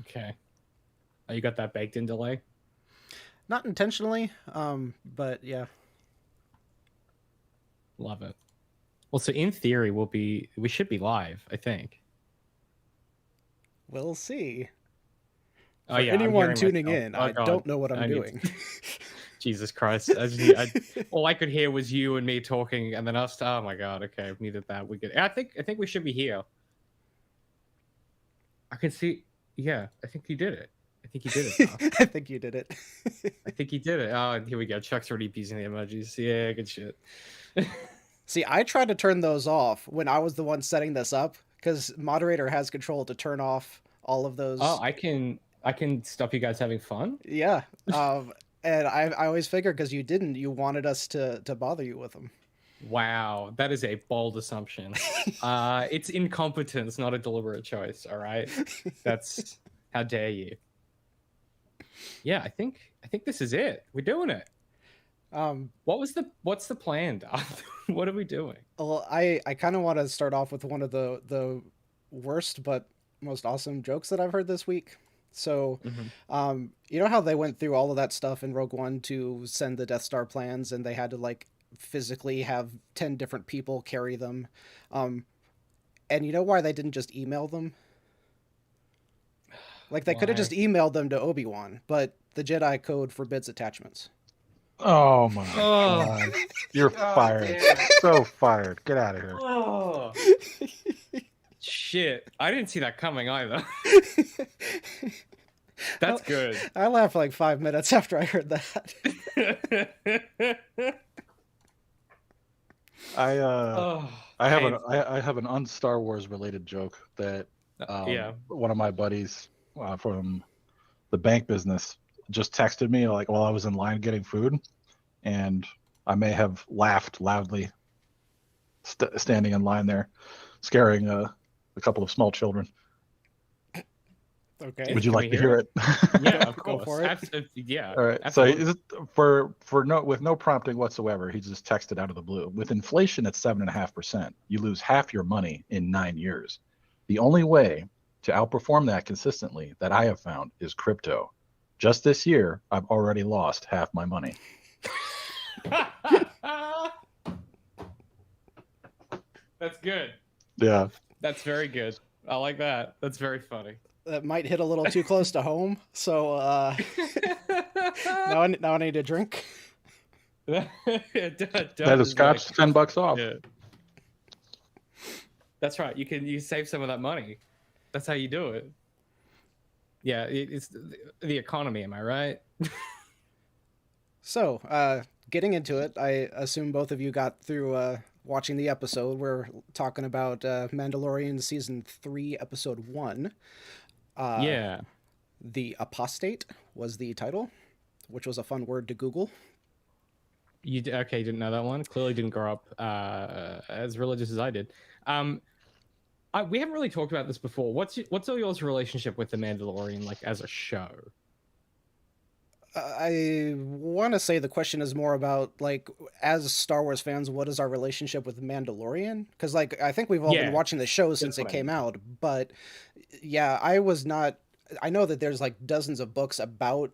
Okay. Oh, you got that baked in delay? Not intentionally, but yeah. Love it. Well, so in theory, we should be live, I think. We'll see. Oh For yeah, I'm anyone hearing tuning myself. in, Oh I god, don't know what I'm I need. doing. Jesus Christ! All I could hear was you and me talking, and then us. Oh my god. Okay, we needed that. We could. I think we should be here. I can see. Yeah, I think you did it. I think you did it. Now. I think you did it. I think you did it. Oh, and here we go. Chuck's already using the emojis. Yeah, good shit. See, I tried to turn those off when I was the one setting this up because moderator has control to turn off all of Oh, those. I can stop you guys having fun. Yeah. And I always figured because you didn't, you wanted us to bother you with them. Wow, that is a bold assumption. It's incompetence, not a deliberate choice. All right, that's how dare you. Yeah, I think this is it. We're doing it. What's the plan, Darth? What are we doing? Well, I kind of want to start off with one of the worst but most awesome jokes that I've heard this week. So, you know how they went through all of that stuff in Rogue One to send the Death Star plans, and they had to like physically have 10 different people carry them. And you know why they didn't just email them? Like they could have Why? just emailed them to Obi-Wan, but the Jedi code forbids attachments. Oh my Oh, god. You're fired. damn. So fired. Get out of here. Oh, shit! I didn't see that coming either. That's good. I laughed like 5 minutes after I heard that. Oh, I have painful. I have an un-Star Wars related joke that Yeah. one of my buddies from the bank business just texted me like while I was in line getting food, and I may have laughed loudly standing in line there, scaring a couple of small children. Okay. Would you Can like we to hear it? Yeah, of Go course. for it. Yeah. All right. Absolutely. So with no prompting whatsoever, he just texted out of the blue. With inflation at 7.5%, you lose half your money in 9 years. The only way to outperform that consistently that I have found is crypto. Just this year, I've already lost half my money. That's good. Yeah. That's very good. I like that. That's very funny. That might hit a little too close to home, so now I need a drink. That is scotch, like, $10 off. Yeah. That's right. You save some of that money. That's how you do it. Yeah, it's the economy. Am I right? So, getting into it, I assume both of you got through watching the episode. We're talking about Mandalorian Season 3, Episode 1. Yeah. The Apostate was the title, which was a fun word to Google. You didn't know that one? Clearly didn't grow up as religious as I did. We haven't really talked about this before. What's all yours relationship with The Mandalorian, like, as a show? I want to say the question is more about, like, as Star Wars fans, what is our relationship with Mandalorian? Because, like, I think we've all been watching the show since it came out. But, yeah, I was not... I know that there's, like, dozens of books about,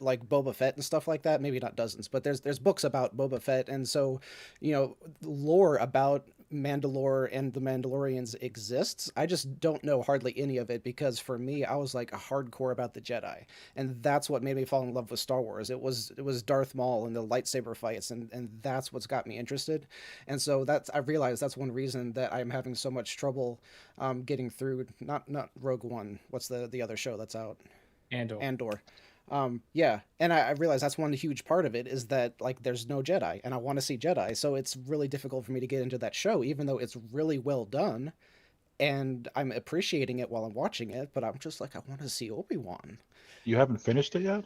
like, Boba Fett and stuff like that. Maybe not dozens, but there's books about Boba Fett. And so, you know, lore about Mandalore and the Mandalorians exists. I just don't know hardly any of it because for me, I was like a hardcore about the Jedi, and that's what made me fall in love with Star Wars. It was Darth Maul and the lightsaber fights, and that's what's got me interested. And so I realized that's one reason that I'm having so much trouble getting through not Rogue One. What's the other show that's out? Andor. Yeah, and I realize that's one huge part of it is that, like, there's no Jedi, and I want to see Jedi, so it's really difficult for me to get into that show, even though it's really well done, and I'm appreciating it while I'm watching it, but I'm just like, I want to see Obi-Wan. You haven't finished it yet?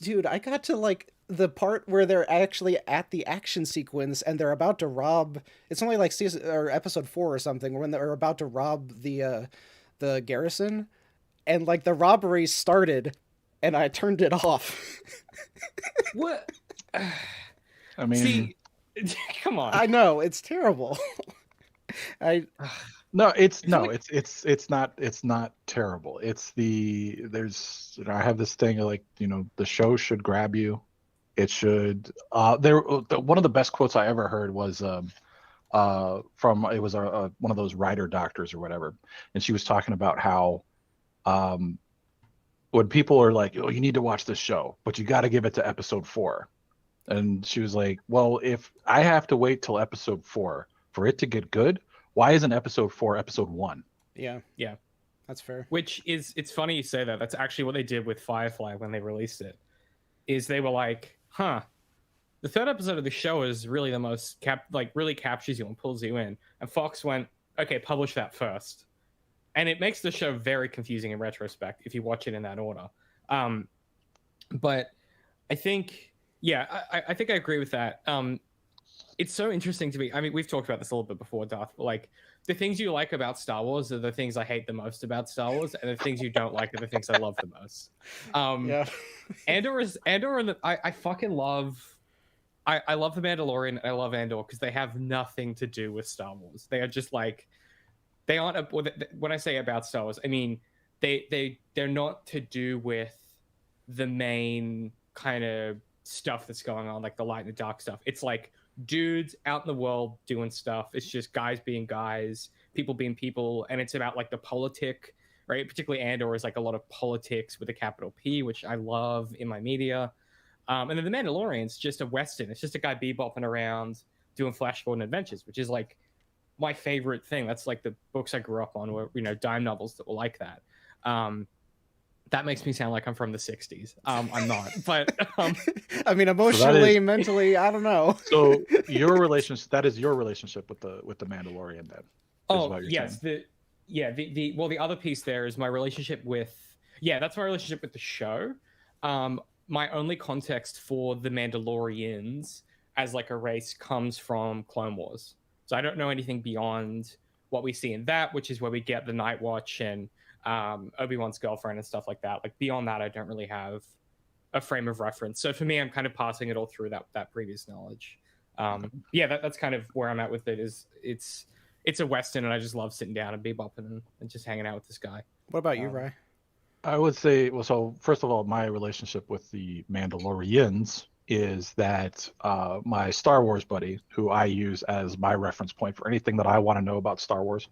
Dude, I got to, like, the part where they're actually at the action sequence, and they're about to rob, it's only, like, season, or episode 4 or something, when they're about to rob the garrison, and, like, the robbery started, and I turned it off. What? I mean, see, come on. I know it's terrible. No, it's not terrible. I have this thing like, the show should grab you. It should. One of the best quotes I ever heard was from it was one of those writer doctors or whatever, and she was talking about how when people are like, oh, you need to watch this show, but you got to give it to episode 4, and she was like, well, if I have to wait till episode 4 for it to get good, why isn't episode 4 episode 1? Yeah, yeah, that's fair. It's funny you say that. That's actually what they did with Firefly when they released it. Is they were like, the 3rd episode of the show is really the most really captures you and pulls you in. And Fox went, okay, publish that first. And it makes the show very confusing in retrospect if you watch it in that order. But I think, I think I agree with that. It's so interesting to me. I mean, we've talked about this a little bit before, Darth. Like, the things you like about Star Wars are the things I hate the most about Star Wars, and the things you don't like are the things I love the most. Yeah. I fucking love. I love the Mandalorian. And I love Andor because they have nothing to do with Star Wars. They are just like, they aren't. When I say about Star Wars, I mean they're not to do with the main kind of stuff that's going on, like the light and the dark stuff. It's like dudes out in the world doing stuff. It's just guys being guys, people being people, and it's about like the politic, right? Particularly Andor is like a lot of politics with a capital P, which I love in my media. And then the Mandalorian's just a Western. It's just a guy bebopping around doing flash forward adventures, which is like my favorite thing. That's like the books I grew up on, were dime novels that were like that. That makes me sound like I'm from the 60s. I'm not, but I mean, emotionally, mentally, I don't know. So your relationship, that is your relationship with the Mandalorian then. Oh, yes. Saying. The other piece there is my relationship with, that's my relationship with the show. My only context for the Mandalorians as like a race comes from Clone Wars. So I don't know anything beyond what we see in that, which is where we get the Night Watch and Obi-Wan's girlfriend and stuff like that. Like beyond that, I don't really have a frame of reference. So for me, I'm kind of passing it all through that previous knowledge. That's kind of where I'm at with it. Is it's a Western, and I just love sitting down and bebopping and just hanging out with this guy. What about you, Rye? I would say, well, so first of all, my relationship with the Mandalorians is that my Star Wars buddy, who I use as my reference point for anything that I want to know about Star Wars,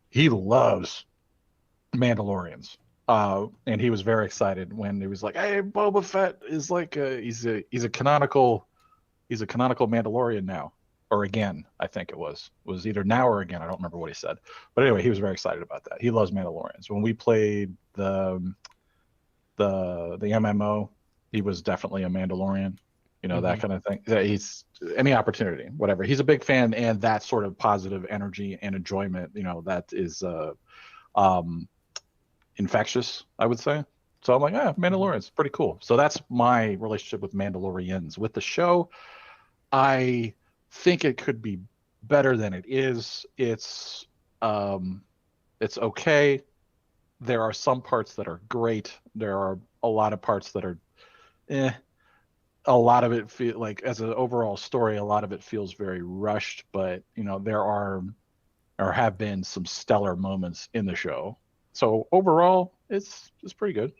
he loves Mandalorians. And he was very excited when he was like, hey, Boba Fett is like he's a canonical Mandalorian now. Or again, I think it was either now or again. I don't remember what he said, but anyway, he was very excited about that. He loves Mandalorians. When we played the MMO, he was definitely a Mandalorian, that kind of thing. He's any opportunity, whatever. He's a big fan, and that sort of positive energy and enjoyment, that is infectious, I would say. So I'm like, Mandalorian's pretty cool. So that's my relationship with Mandalorians. With the show, I think it could be better than it is. It's okay. There are some parts that are great. There are a lot of parts that are a lot of it feel like, as an overall story, a lot of it feels very rushed, but there are or have been some stellar moments in the show. So overall, it's pretty good.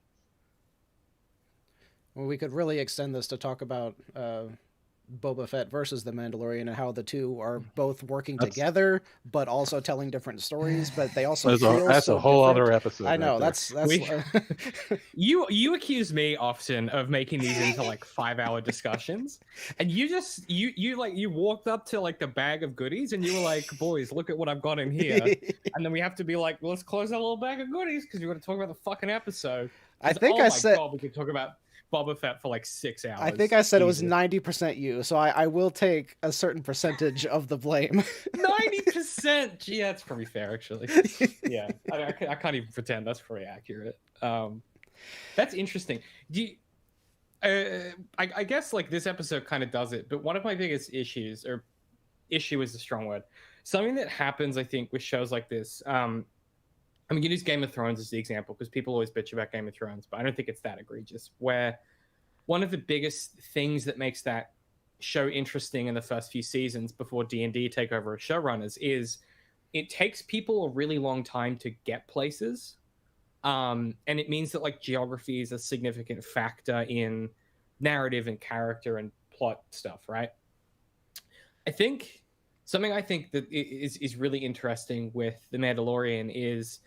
Well, we could really extend this to talk about Boba Fett versus the Mandalorian and how the two are both working together, but also telling different stories. But they also that's a whole other episode. I know, that's you accuse me often of making these into like 5-hour discussions, and you walked up to like the bag of goodies and you were like, boys, look at what I've got in here. And then we have to be like, well, let's close that little bag of goodies because we want to talk about the fucking episode. I think I said we could talk about Boba Fett for like 6 hours. I think I said it was 90% you, so I will take a certain percentage of the blame. 90%? Yeah, that's pretty fair, actually. Yeah, I can't even pretend. That's pretty accurate. That's interesting. I guess like this episode kind of does it, but one of my biggest issues, or issue is a strong word, something that happens, I think, with shows like this, I'm going to use Game of Thrones as the example because people always bitch about Game of Thrones, but I don't think it's that egregious. Where one of the biggest things that makes that show interesting in the first few seasons before D&D take over as showrunners is it takes people a really long time to get places. And it means that like geography is a significant factor in narrative and character and plot stuff, right? I think something I think that is really interesting with The Mandalorian is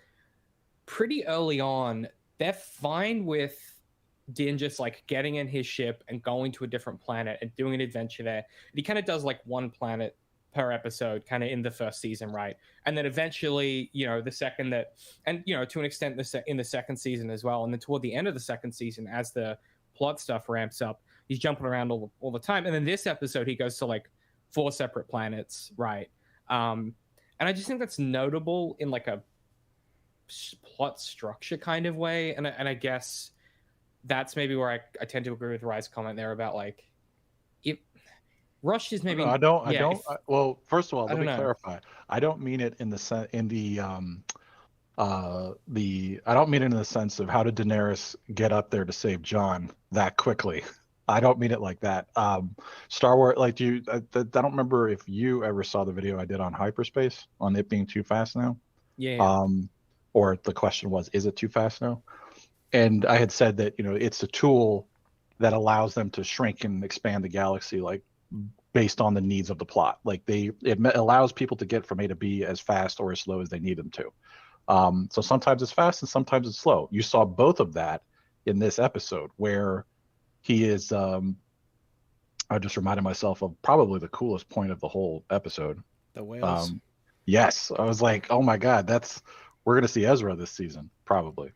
pretty early on, they're fine with Din just like getting in his ship and going to a different planet and doing an adventure there. And he kind of does like one planet per episode kind of in the first season, right? And then eventually, you know, the second that, and you know, to an extent in the second season as well, and then toward the end of the second season, as the plot stuff ramps up, he's jumping around all the time. And then this episode he goes to like 4 separate planets, right? And I just think that's notable in like a plot structure kind of way, and I guess that's maybe where I tend to agree with Rye's comment there about like it rushed is maybe. Well, first of all, let me know. clarify. I don't mean it in the I don't mean it in the sense of how did Daenerys get up there to save Jon that quickly. I don't mean it like that. Star Wars, like I don't remember if you ever saw the video I did on Hyperspace on it being too fast now. Yeah. Or the question was, is it too fast now? And I had said that, you know, it's a tool that allows them to shrink and expand the galaxy, like based on the needs of the plot. Like it allows people to get from A to B as fast or as slow as they need them to. So sometimes it's fast and sometimes it's slow. You saw both of that in this episode where he is, I just reminded myself of probably the coolest point of the whole episode. The whales. Yes. I was like, oh my God, we're going to see Ezra this season, probably,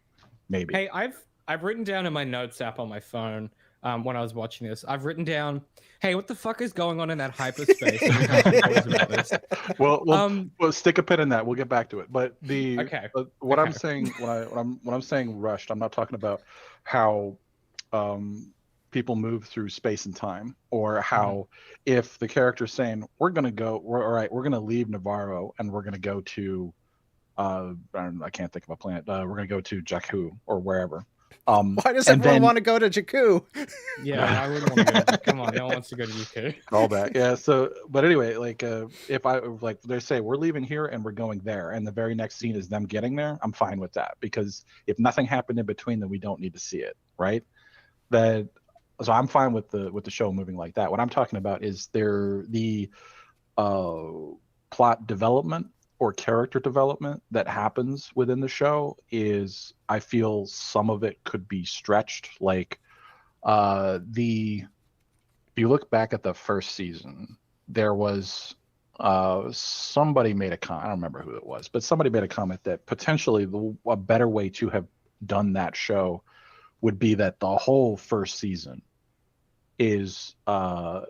maybe. Hey, I've written down in my notes app on my phone when I was watching this. I've written down, hey, what the fuck is going on in that hyperspace? Well, stick a pin in that. We'll get back to it. But I'm saying, when I'm saying rushed, I'm not talking about how people move through space and time, or how if the character's saying we're going to leave Navarro and we're going to go to I can't think of a planet. We're going to go to Jakku or wherever. Why does everyone want to go to Jakku? Yeah, I wouldn't want to go. Come on, no one wants to go to Jakku. All that, yeah. So, but anyway, like if they say we're leaving here and we're going there, and the very next scene is them getting there, I'm fine with that, because if nothing happened in between, then we don't need to see it, right? So I'm fine with the show moving like that. What I'm talking about is the plot development or character development that happens within the show is, I feel some of it could be stretched. Like if you look back at the first season, there was somebody made a comment, I don't remember who it was, but somebody made a comment that potentially a better way to have done that show would be that the whole first season is Mando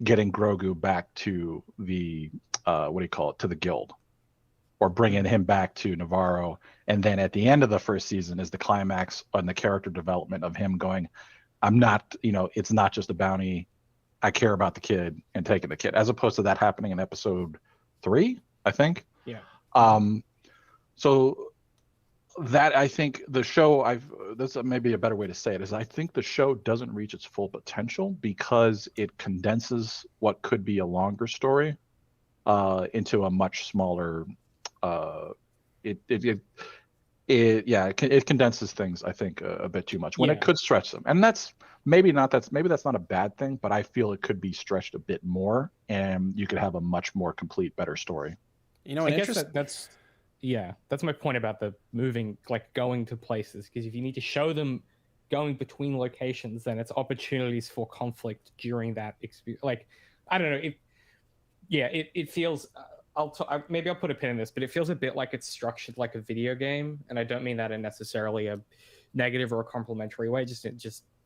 getting Grogu back to the to the guild, or bringing him back to Navarro, and then at the end of the first season is the climax on the character development of him going, I'm not, it's not just a bounty, I care about the kid and taking the kid, as opposed to that happening in episode 3, I think. Yeah. So that, I think the show, that's maybe a better way to say it, is I think the show doesn't reach its full potential because it condenses what could be a longer story into a much smaller. It condenses things, I think, a bit too much when it could stretch them, and that's that's not a bad thing, but I feel it could be stretched a bit more, and you could have a much more complete, better story. I guess that's my point about the moving, like going to places, because if you need to show them going between locations, then it's opportunities for conflict during that experience. Like, I don't know, it feels, maybe I'll put a pin in this, but it feels a bit like it's structured like a video game, and I don't mean that in necessarily a negative or a complimentary way, just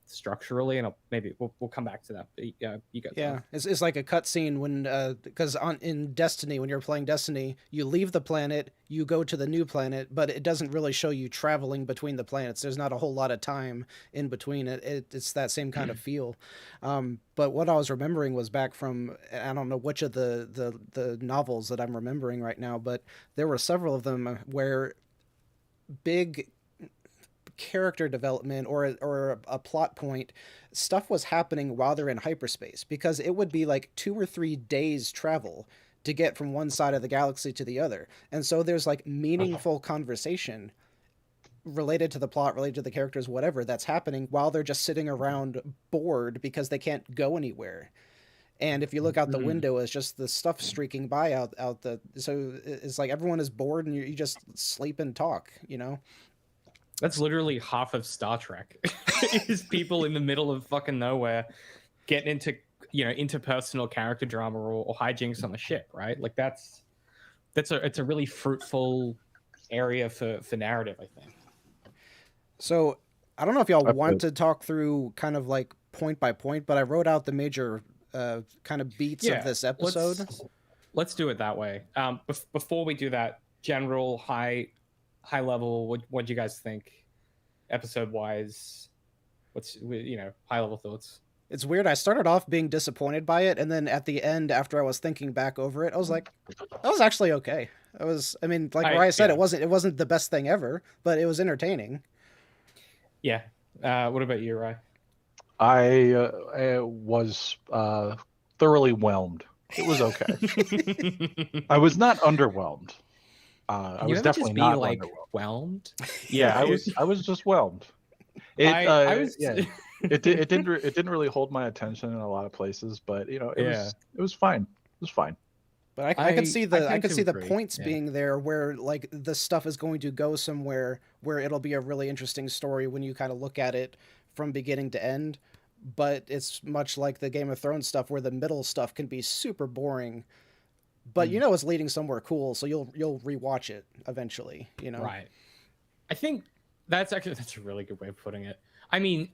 structurally, and we'll come back to that. But you guys. Yeah, it's like a cutscene when because in Destiny, when you're playing Destiny, you leave the planet, you go to the new planet, but it doesn't really show you traveling between the planets. There's not a whole lot of time in between. It's that same kind of feel. But what I was remembering was back from, I don't know which of the novels that I'm remembering right now, but there were several of them where big character development or a plot point stuff was happening while they're in hyperspace, because it would be like 2 or 3 days travel to get from one side of the galaxy to the other. And so there's like meaningful conversation related to the plot, related to the characters, whatever that's happening while they're just sitting around bored because they can't go anywhere. And if you look out the window, it's just the stuff streaking by out the. So it's like everyone is bored and you just sleep and talk, you know? That's literally half of Star Trek. Is people in the middle of fucking nowhere getting into, you know, interpersonal character drama or hijinks on the ship, right? Like it's a really fruitful area for narrative, I think. So I don't know if y'all want to talk through kind of like point by point, but I wrote out the major kind of beats of this episode. Let's do it that way. Before we do that, general high level, what do you guys think episode wise? What's, you know, high level thoughts? It's weird. I started off being disappointed by it, and then at the end, after I was thinking back over it, I was like, that was actually okay. I mean, like Rye said, it wasn't the best thing ever, but it was entertaining. Yeah. What about you, Rye? I was thoroughly whelmed. It was okay. I was not underwhelmed. I was definitely not like whelmed. Yeah, I was just whelmed. It didn't really hold my attention in a lot of places, but you know, it was fine. It was fine. But I could see the points being there where like the stuff is going to go somewhere where it'll be a really interesting story when you kind of look at it from beginning to end. But it's much like the Game of Thrones stuff where the middle stuff can be super boring. But you know it's leading somewhere cool, so you'll rewatch it eventually, you know. Right. I think that's a really good way of putting it. I mean,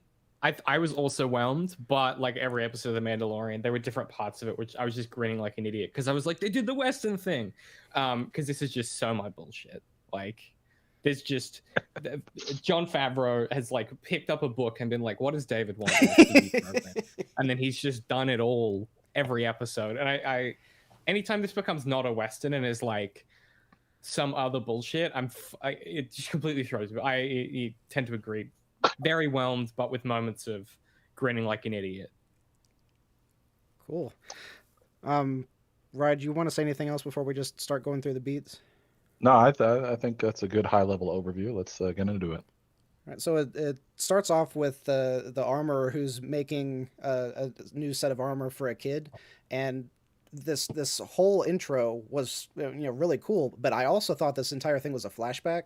I was also whelmed, but like every episode of The Mandalorian, there were different parts of it which I was just grinning like an idiot because I was like, they did the Western thing. Because this is just so my bullshit. Like, there's just Jon Favreau has like picked up a book and been like, what does David want in this TV program? And then he's just done it all every episode. And I anytime this becomes not a Western and is like some other bullshit, it just completely throws me. I tend to agree. Very whelmed, but with moments of grinning like an idiot. Cool. Rye, do you want to say anything else before we just start going through the beats? No, I think that's a good high level overview. Let's get into it. All right, so it starts off with the armorer who's making a new set of armor for a kid, and this whole intro was really cool. But I also thought this entire thing was a flashback.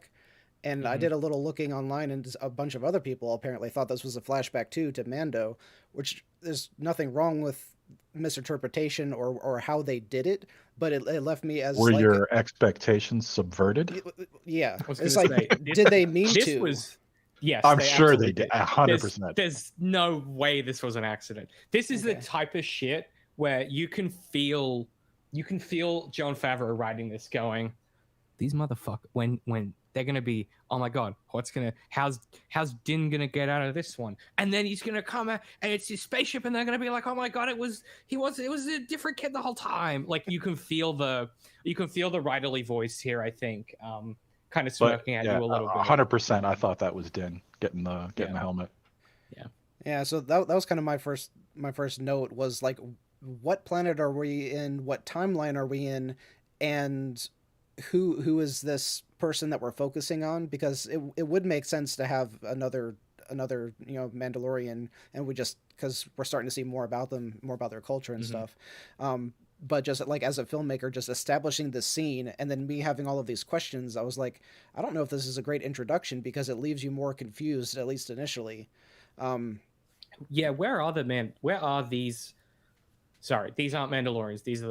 And I did a little looking online, and a bunch of other people apparently thought this was a flashback too to Mando, which there's nothing wrong with misinterpretation or how they did it, but it left me as were like, your expectations subverted? Yeah, it's like did they mean this to? Yes, I'm sure they did. 100%. There's no way this was an accident. This is the type of shit where you can feel Jon Favreau writing this, going, these motherfuckers when they're gonna be, oh my god, how's Din gonna get out of this one? And then he's gonna come out and it's his spaceship, and they're gonna be like, oh my god, it was a different kid the whole time. Like you can feel the writerly voice here, I think, kind of smirking at you a little bit. 100%. I thought that was Din getting the helmet. Yeah. So that was kind of my first note was like, what planet are we in? What timeline are we in? And who is this person that we're focusing on? Because it would make sense to have another Mandalorian, and because we're starting to see more about them, more about their culture and stuff. But just like as a filmmaker, just establishing the scene and then me having all of these questions, I was like, I don't know if this is a great introduction because it leaves you more confused, at least initially. Where are these? Sorry, these aren't Mandalorians. These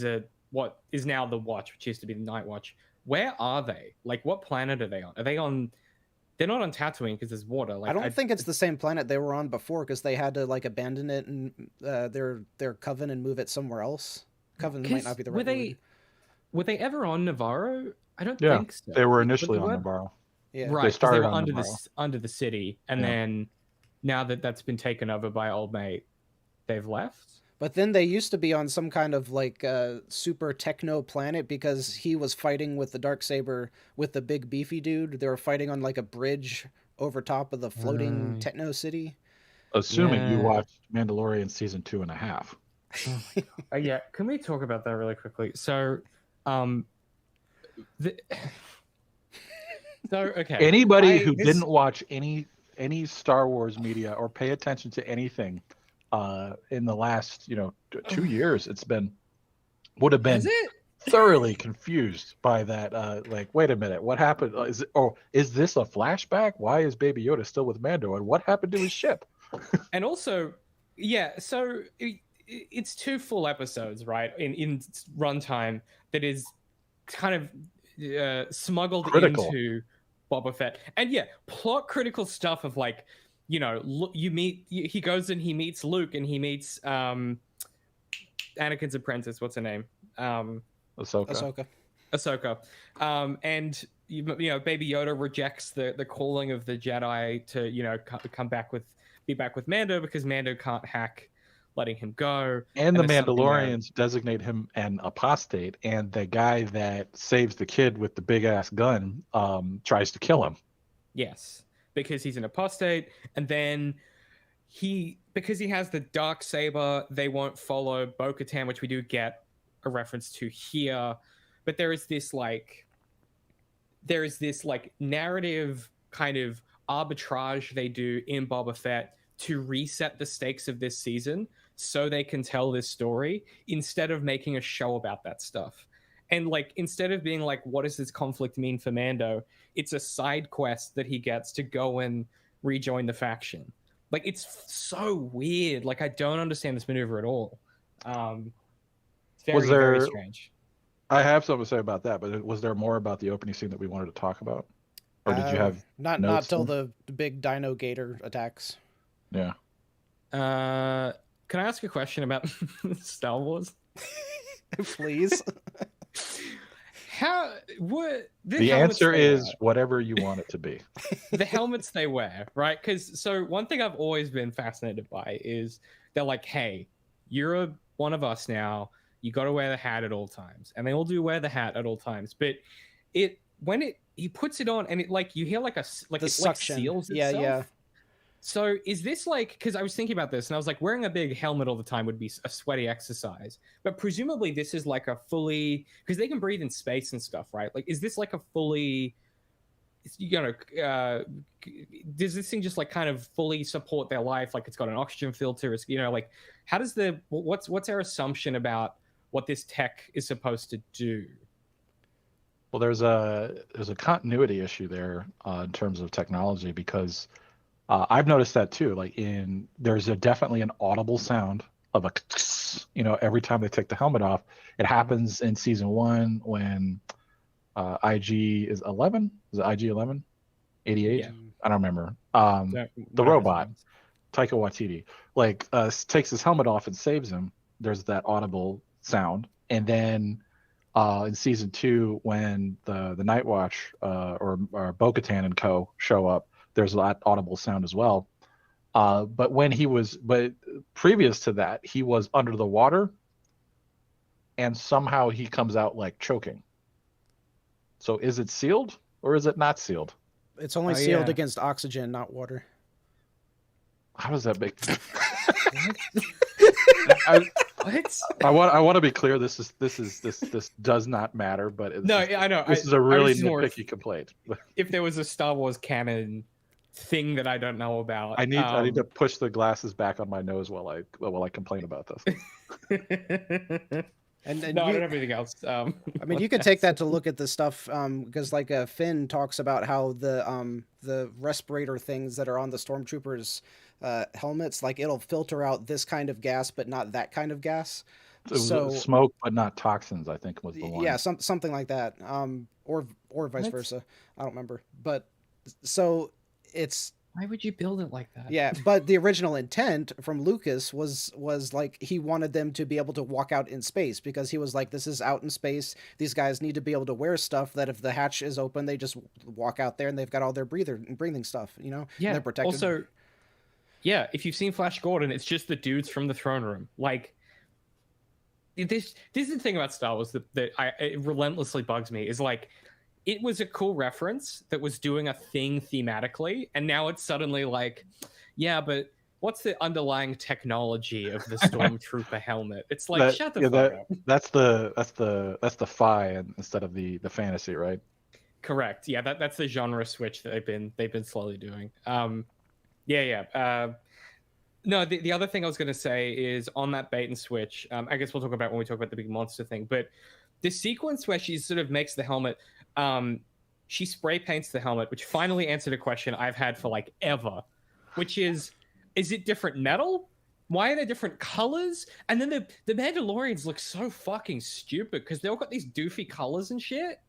are what is now the Watch, which used to be the Night Watch. Where are they? Like, what planet are they on? Are they on? They're not on Tatooine because there's water. Like, I don't think it's the same planet they were on before because they had to like abandon it and their coven and move it somewhere else. Coven might not be the right word. Were they ever on Navarro? I don't think so. They were initially on Navarro. Yeah, right. They started were on under the city, and then now that's been taken over by Old Mate, they've left. But then they used to be on some kind of like super techno planet because he was fighting with the Darksaber with the big beefy dude. They were fighting on like a bridge over top of the floating techno city. Assuming you watched Mandalorian season 2.5. Oh my God. Yeah, can we talk about that really quickly? So, okay. Anybody who didn't watch any Star Wars media or pay attention to anything in the last 2 years, would have been thoroughly confused by that. Like, wait a minute, what happened? Is this a flashback? Why is Baby Yoda still with Mando? And what happened to his ship? And also, yeah, so it's 2 full episodes, right? In runtime that is kind of smuggled into Boba Fett. And yeah, plot critical stuff of like, he goes and he meets Luke and he meets Anakin's apprentice. What's her name? Ahsoka. And Baby Yoda rejects the calling of the Jedi to be back with Mando because Mando can't hack letting him go. And the Mandalorians designate him an apostate, and the guy that saves the kid with the big ass gun tries to kill him. Yes, because he's an apostate, and then because he has the dark saber, they won't follow Bo-Katan, which we do get a reference to here. But there is this narrative kind of arbitrage they do in Boba Fett to reset the stakes of this season so they can tell this story instead of making a show about that stuff. And like, instead of being like, what does this conflict mean for Mando? It's a side quest that he gets to go and rejoin the faction. Like, it's so weird. Like, I don't understand this maneuver at all. It's very, very strange. I have something to say about that, but was there more about the opening scene that we wanted to talk about? Or did you have not till the big Dino Gator attacks? Yeah. Can I ask a question about Star Wars? Please. The answer is whatever you want it to be. The helmets they wear, right? Because one thing I've always been fascinated by is they're like, hey, you're one of us now. You got to wear the hat at all times, and they all do wear the hat at all times. But when he puts it on, and it like you hear like it suction. Seals itself. Yeah. So is this like, because I was thinking about this and I was like, wearing a big helmet all the time would be a sweaty exercise, but presumably this is like a fully, because they can breathe in space and stuff, right? Like, is this like a fully, does this thing just like kind of fully support their life? Like, it's got an oxygen filter, like how does what's our assumption about what this tech is supposed to do? Well, there's a continuity issue there in terms of technology, because I've noticed that too. Like there's definitely an audible sound of every time they take the helmet off. It happens in season 1 when IG is 11. Is it IG 11? 88? Yeah. I don't remember. The robot, Taika Waititi, takes his helmet off and saves him. There's that audible sound. And then in season 2, when the Night Watch or Bo-Katan and co show up, there's that audible sound as well. But previous to that, he was under the water, and somehow he comes out like choking. So is it sealed or is it not sealed? It's only sealed against oxygen, not water. How does that make I want to be clear. This does not matter, but I know this is a really nitpicky complaint. If there was a Star Wars canon thing that I don't know about, I need to push the glasses back on my nose while I complain about this. and I don't have anything else. I mean, you could take that to look at the stuff because Finn talks about how the respirator things that are on the stormtroopers helmets, like it'll filter out this kind of gas but not that kind of gas. So smoke but not toxins, I think was the one. Yeah, something like that. Or vice versa. I don't remember. But so it's, why would you build it like that? Yeah, but the original intent from Lucas was like he wanted them to be able to walk out in space, because he was like, this is out in space. These guys need to be able to wear stuff that if the hatch is open, they just walk out there and they've got all their breathing stuff, Yeah. And they're protected. Also, yeah, if you've seen Flash Gordon, it's just the dudes from the throne room. Like, this is the thing about Star Wars that it relentlessly bugs me, is like, it was a cool reference that was doing a thing thematically, and now it's suddenly like, yeah, but what's the underlying technology of the stormtrooper helmet? It's like shut the fuck up. That's the fi instead of the fantasy, right? Correct. Yeah, that's the genre switch that they've been slowly doing. No, the other thing I was going to say is on that bait and switch. I guess we'll talk about when we talk about the big monster thing. But the sequence where she sort of makes the helmet, she spray paints the helmet, which finally answered a question I've had for like ever, which is it different metal? Why are there different colors? And then the Mandalorians look so fucking stupid because they all got these doofy colors and shit.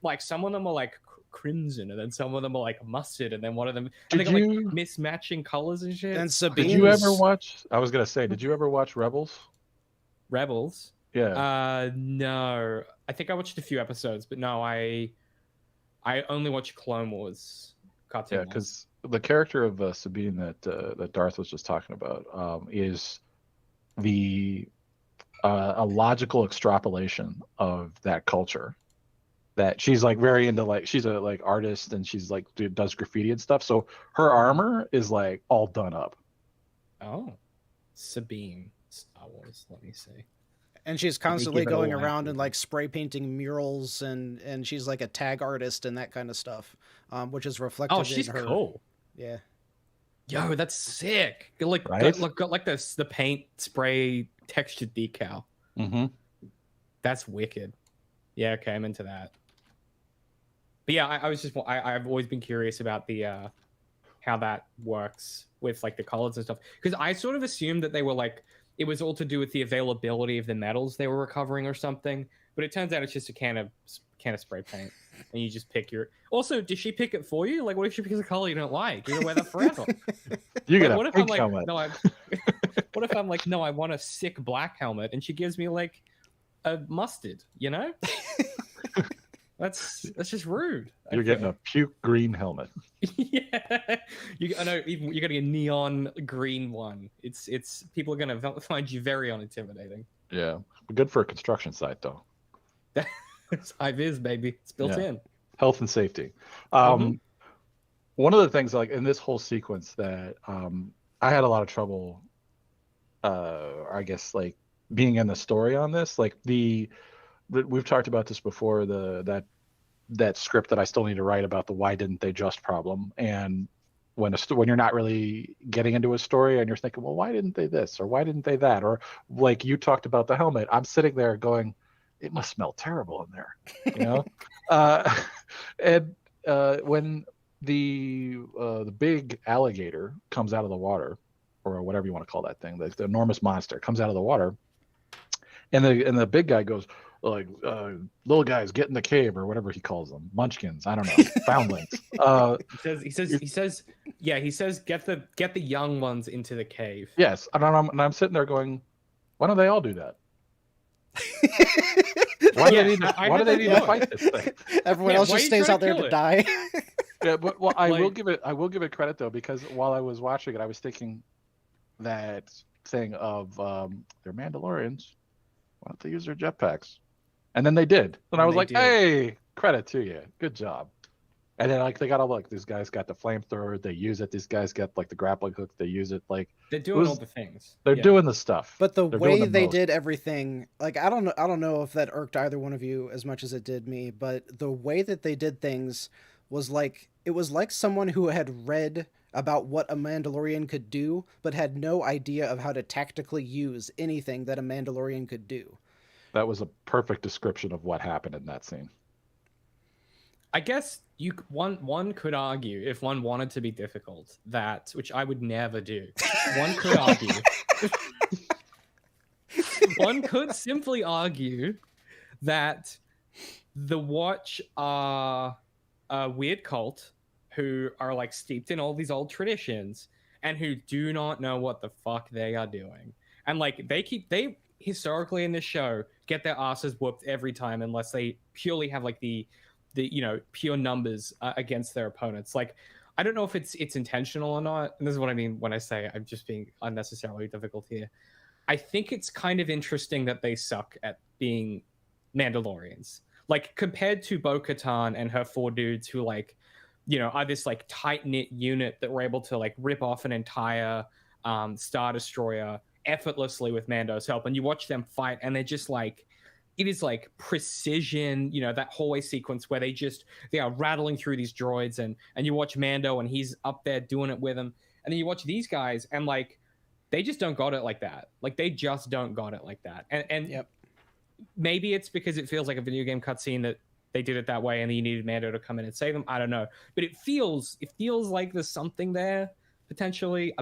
Like some of them are like crimson, and then some of them are like mustard, and then one of them and they got like mismatching colors and shit. And Sabine's... Did you ever watch? I was gonna say, did you ever watch Rebels? Rebels? Yeah. No. I think I watched a few episodes, but no, I only watched Clone Wars cartoon. Yeah, because the character of Sabine that Darth was just talking about is a logical extrapolation of that culture. That she's like very into, like she's a like artist and she's like does graffiti and stuff. So her armor is like all done up. Oh, Sabine, Star Wars. Let me see. And she's constantly going around and like spray painting murals, and she's like a tag artist and that kind of stuff, which is reflected. Oh, she's in her... cool. Yeah. Yo, that's sick. Like, right? got like the paint spray textured decal. Mm-hmm. That's wicked. Yeah, okay, I'm into that. But yeah, I've always been curious about the how that works with like the colors and stuff, because I sort of assumed that they were like it was all to do with the availability of the metals they were recovering or something, but it turns out it's just a can of spray paint, and you just pick your. Also, does she pick it for you? Like, what if she picks a color you don't like? You're gonna wear that forever. You get what a if I'm pink like, helmet. no, what if I'm like, no, I want a sick black helmet, and she gives me like a mustard, you know? That's just rude. You're getting a puke green helmet. Yeah, I know. Even you're getting a neon green one. It's people are gonna find you very unintimidating. Yeah, good for a construction site though. It's high vis, baby. It's built in. Health and safety. One of the things like in this whole sequence that I had a lot of trouble, I guess like being in the story on this, like we've talked about this before, that script that I still need to write about the why didn't they just problem, and when you're not really getting into a story and you're thinking, well, why didn't they this or why didn't they that, or like you talked about the helmet, I'm sitting there going, it must smell terrible in there, you know. And when the big alligator comes out of the water, or whatever you want to call that thing, the enormous monster comes out of the water, and the big guy goes like, little guys get in the cave, or whatever he calls them, munchkins, I don't know, foundlings. He says get the young ones into the cave. Yes, and I'm sitting there going, why don't they all do that? Why do they need to fight this thing? Everyone else just stays out there to die. Yeah, but I will give it credit though, because while I was watching it, I was thinking that thing of they're Mandalorians, why don't they use their jetpacks? And then they did, and I was like, hey, credit to you, good job. And then like they got all like, these guys got the flamethrower, they use it. These guys got like the grappling hook, they use it. Like they're doing all the things. They're doing the stuff. But the way they did everything, like I don't know if that irked either one of you as much as it did me. But the way that they did things was like, it was like someone who had read about what a Mandalorian could do, but had no idea of how to tactically use anything that a Mandalorian could do. That was a perfect description of what happened in that scene. I guess one could argue, if one wanted to be difficult, that, which I would never do, one could argue one could simply argue that the Watch are a weird cult who are like steeped in all these old traditions and who do not know what the fuck they are doing. And like they historically in this show get their asses whooped every time unless they purely have like the pure numbers against their opponents. Like, I don't know if it's intentional or not. And this is what I mean when I say I'm just being unnecessarily difficult here. I think it's kind of interesting that they suck at being Mandalorians. Like, compared to Bo-Katan and her 4 dudes who are this like tight-knit unit that were able to like rip off an entire Star Destroyer effortlessly with Mando's help, and you watch them fight, and they're just like, it is like precision, you know, that hallway sequence where they are rattling through these droids, and you watch Mando and he's up there doing it with them, and then you watch these guys and like they just don't got it like that. Like they just don't got it like that. And yep. Maybe it's because it feels like a video game cutscene that they did it that way and then you needed Mando to come in and save them. I don't know. But it feels like there's something there potentially.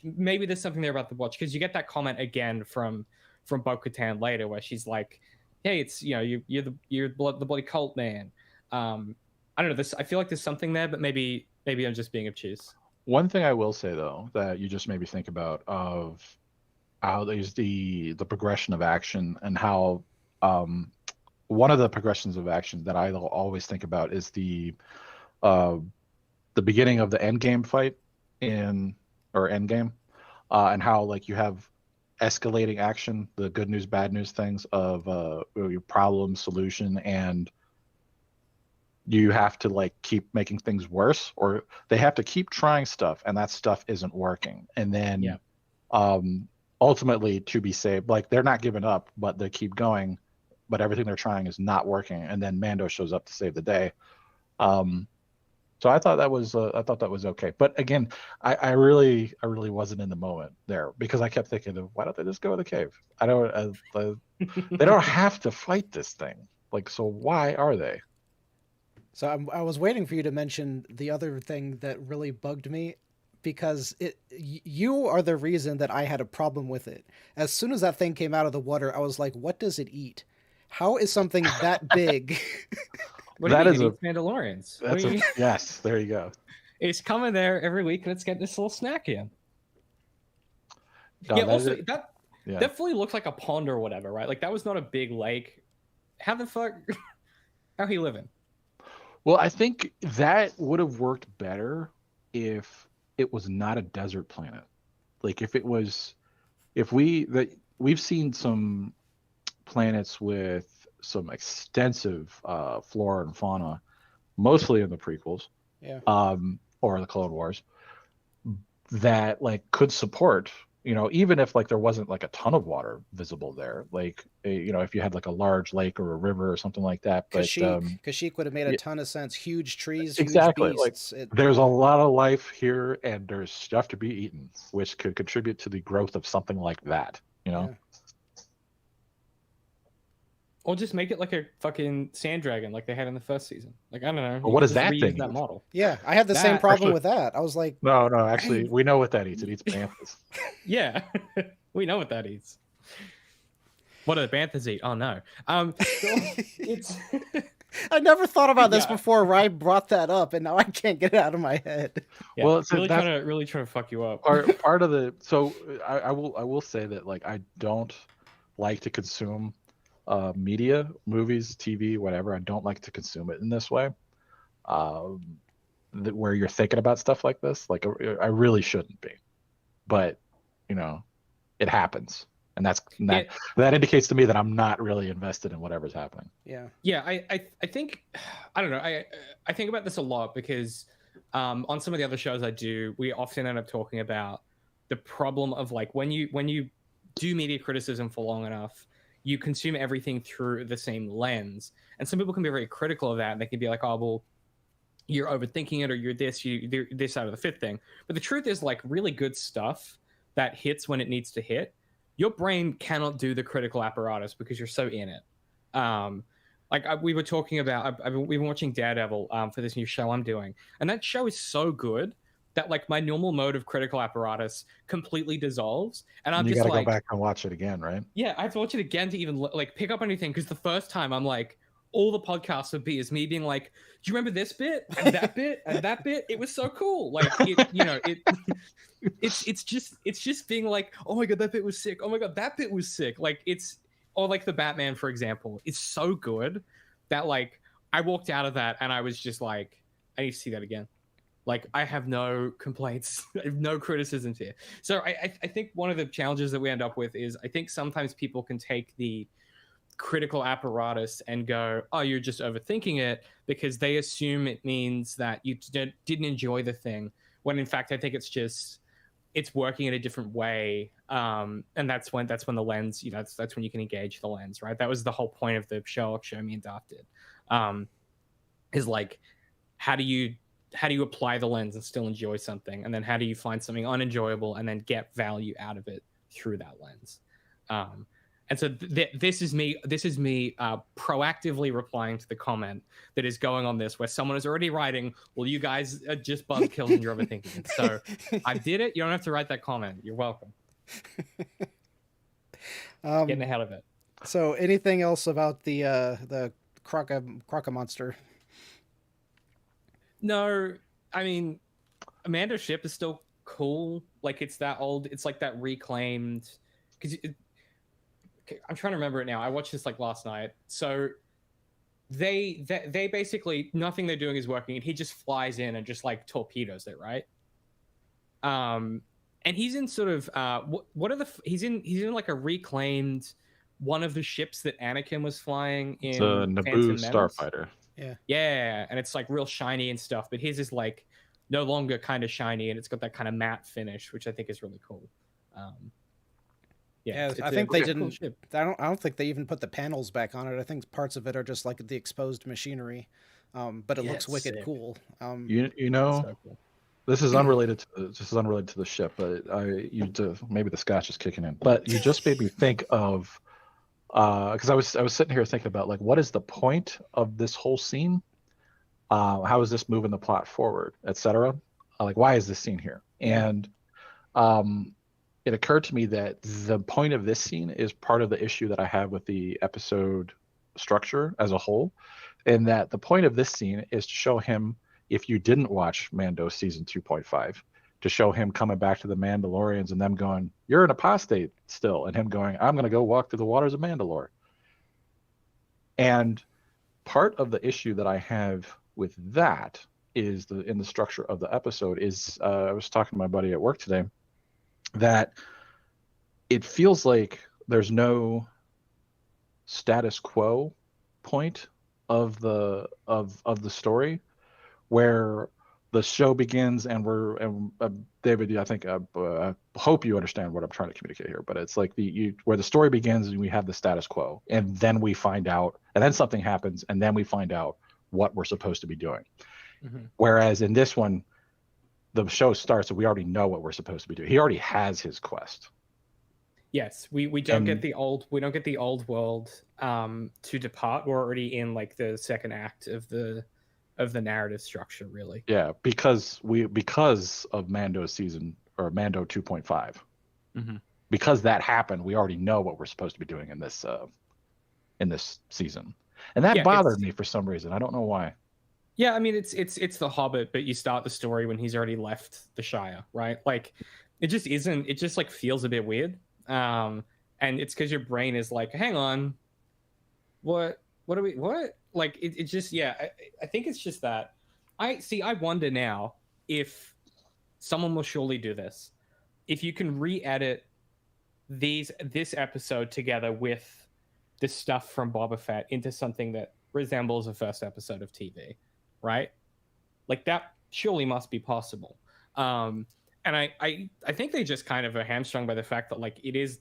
Maybe there's something there about the watch, because you get that comment again from Bo-Katan later where she's like, hey, it's, you know, you're the bloody cult man. I don't know, I feel like there's something there, but maybe I'm just being obtuse. One thing I will say though that you just made me think about of how there's the progression of action, and how one of the progressions of action that I always think about is the beginning of the end game fight end game, and how like you have escalating action, the good news, bad news things of your problem, solution, and you have to like keep making things worse, or they have to keep trying stuff and that stuff isn't working. And then ultimately to be saved, like they're not giving up, but they keep going, but everything they're trying is not working. And then Mando shows up to save the day. So I thought that was okay. But again, I really wasn't in the moment there, because I kept thinking, why don't they just go to the cave? I don't. They don't have to fight this thing. Like, so why are they? So I was waiting for you to mention the other thing that really bugged me, because you are the reason that I had a problem with it. As soon as that thing came out of the water, I was like, what does it eat? How is something that big? What do you mean? It eats Mandalorians. Yes, there you go. It's coming there every week, and it's getting this little snack in. No, that fully looks like a pond or whatever, right? Like that was not a big lake. How the fuck? How he living? Well, I think that would have worked better if it was not a desert planet. Like we've seen some planets with some extensive flora and fauna, mostly in the prequels, or the Clone Wars, that like could support, you know, even if like there wasn't like a ton of water visible there, like, you know, if you had like a large lake or a river or something like that. But Kashyyyk would have made a ton of sense. Huge trees, exactly. Huge beasts. Like there's a lot of life here, and there's stuff to be eaten, which could contribute to the growth of something like that, you know. Yeah. Or just make it like a fucking sand dragon like they had in the first season. Like, I don't know. Well, what is that thing? That model. Yeah, I had the same problem with that. I was like... No, actually, we know what that eats. It eats banthas. Yeah, we know what that eats. What do the banthas eat? Oh, no. It's... I never thought about this before Rye brought that up, and now I can't get it out of my head. Yeah, well, it's really trying to fuck you up. Part of the... So I will say that, like, I don't like to consume media, movies, TV, whatever. I don't like to consume it in this way, where you're thinking about stuff like this. Like, I really shouldn't be, but you know, it happens, and that indicates to me that I'm not really invested in whatever's happening. Yeah. I think, I don't know, I think about this a lot because on some of the other shows I do, we often end up talking about the problem of like when you do media criticism for long enough, you consume everything through the same lens. And some people can be very critical of that. And they can be like, oh, well, you're overthinking it, or you're this out of the fifth thing. But the truth is, like, really good stuff that hits when it needs to hit, your brain cannot do the critical apparatus because you're so in it. We were talking about, we've been watching Daredevil for this new show I'm doing. And that show is so good that like my normal mode of critical apparatus completely dissolves, and I'm just like, you gotta go back and watch it again, right? Yeah, I have to watch it again to even like pick up anything, because the first time I'm like, all the podcast would be is me being like, do you remember this bit and that bit and that bit? It was so cool. Like, it's just being like, oh my god, that bit was sick. Oh my god, that bit was sick. Like or like the Batman, for example, it's so good that like I walked out of that and I was just like, I need to see that again. Like, I have no complaints. I have no criticisms here. So I think one of the challenges that we end up with is I think sometimes people can take the critical apparatus and go, oh, you're just overthinking it, because they assume it means that you didn't enjoy the thing. When in fact, I think it's just it's working in a different way, and that's when the lens, that's when you can engage the lens, right? That was the whole point of the Show Me and Darth did, is like, how do you apply the lens and still enjoy something, and then how do you find something unenjoyable and then get value out of it through that lens. And so this is me proactively replying to the comment that is going on this, where someone is already writing, well, you guys are just buzzkills and you're overthinking it. So I did it. You don't have to write that comment. You're welcome. Getting ahead of it. So anything else about the Croca monster? No, I mean, Amanda's ship is still cool. Like, it's that old, it's like that reclaimed, because I'm trying to remember it now. I watched this like last night. So they basically, nothing they're doing is working, and he just flies in and just like torpedoes it, right? And he's in sort of he's in like a reclaimed one of the ships that Anakin was flying in. It's a Naboo starfighter. Yeah, and it's like real shiny and stuff, but his is like no longer kind of shiny, and it's got that kind of matte finish, which I think is really cool. I think they didn't. Cool, I don't think they even put the panels back on it. I think parts of it are just like the exposed machinery, but it looks wicked cool. You know, so cool. This is unrelated to the ship, but maybe the scotch is kicking in. But you just made me think of, because I was sitting here thinking about, like, what is the point of this whole scene? How is this moving the plot forward, etc.? Like, why is this scene here? And it occurred to me that the point of this scene is part of the issue that I have with the episode structure as a whole, and that the point of this scene is to show him, if you didn't watch Mando season 2.5, to show him coming back to the Mandalorians and them going, "You're an apostate still," and him going, "I'm going to go walk through the waters of Mandalore." And part of the issue that I have with that is in the structure of the episode is, I was talking to my buddy at work today, that it feels like there's no status quo point of the story where the show begins and David, I think, I hope you understand what I'm trying to communicate here, but it's like where the story begins and we have the status quo, and then we find out, and then something happens, and then we find out what we're supposed to be doing. Mm-hmm. Whereas in this one, the show starts and we already know what we're supposed to be doing. He already has his quest. Yes, we don't get the old world to depart. We're already in like the second act of the narrative structure, really. Yeah, because of Mando season, or Mando 2.5. Mm-hmm. Because that happened, we already know what we're supposed to be doing in this season. And that bothered me for some reason. I don't know why. Yeah, I mean, it's The Hobbit, but you start the story when he's already left the Shire, right? Like, it just isn't. It just like feels a bit weird, and it's because your brain is like, hang on, what are we? What? Like, it just, yeah. I think it's just that. I wonder now if someone will surely do this, if you can re-edit this episode together with the stuff from Boba Fett into something that resembles the first episode of TV. Right, like that surely must be possible, and I think they just kind of are hamstrung by the fact that, like, it is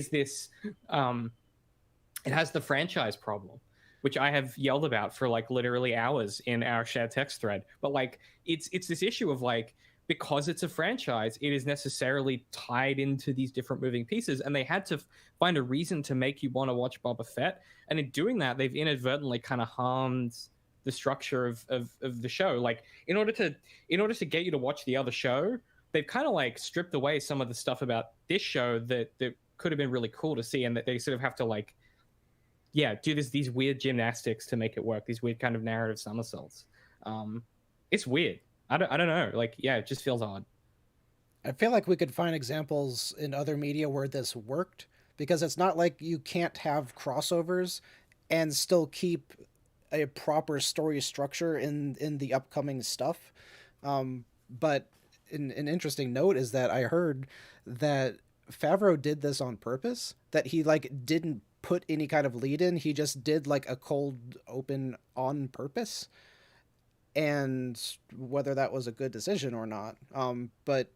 this it has the franchise problem, which I have yelled about for like literally hours in our shared text thread. But like, it's this issue of like, because it's a franchise, it is necessarily tied into these different moving pieces, and they had to find a reason to make you want to watch Boba Fett, and in doing that, they've inadvertently kind of harmed the structure of the show. Like, in order to get you to watch the other show, they've kind of like stripped away some of the stuff about this show that could have been really cool to see, and that they sort of have to like, do these weird gymnastics to make it work, these weird kind of narrative somersaults. It's weird. I don't know. Like, yeah, it just feels odd. I feel like we could find examples in other media where this worked, because it's not like you can't have crossovers and still keep a proper story structure in the upcoming stuff. But an interesting note is that I heard that Favreau did this on purpose, that he like didn't put any kind of lead in. He just did like a cold open on purpose, and whether that was a good decision or not. But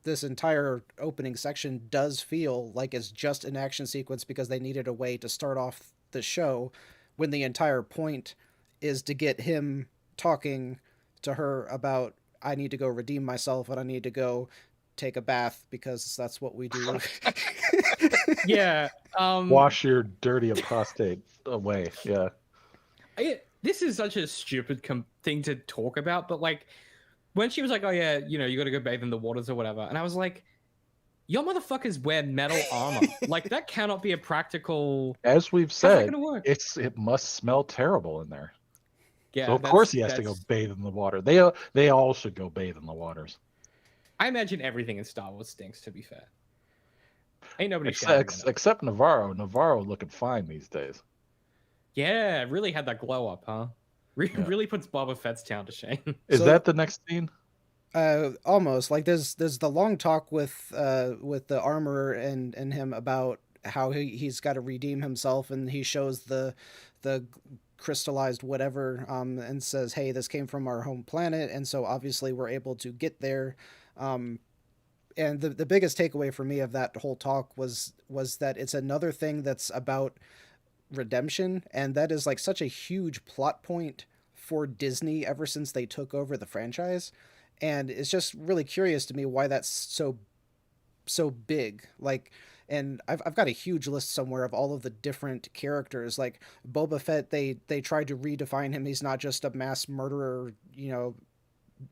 this entire opening section does feel like it's just an action sequence because they needed a way to start off the show, when the entire point is to get him talking to her about, I need to go redeem myself and I need to go take a bath because that's what we do. Yeah. Wash your dirty apostate away. Yeah. This is such a stupid thing to talk about, but like when she was like, oh yeah, you know, you got to go bathe in the waters or whatever. And I was like, your motherfuckers wear metal armor. Like that cannot be a practical. As we've said, it must smell terrible in there. Yeah. So of course he has to go bathe in the water. They all should go bathe in the waters. I imagine everything in Star Wars stinks, to be fair. Ain't nobody except Navarro. Navarro looking fine these days. Yeah, really had that glow up, huh? Really puts Boba Fett's town to shame. Is that the next scene? Almost. Like there's the long talk with the armorer and him about how he's got to redeem himself, and he shows the crystallized whatever and says, hey, this came from our home planet, and so obviously we're able to get there. And the biggest takeaway for me of that whole talk was that it's another thing that's about redemption, and that is like such a huge plot point for Disney ever since they took over the franchise. And it's just really curious to me why that's so big. Like, and I've got a huge list somewhere of all of the different characters. Like Boba Fett, they tried to redefine him. He's not just a mass murderer, you know,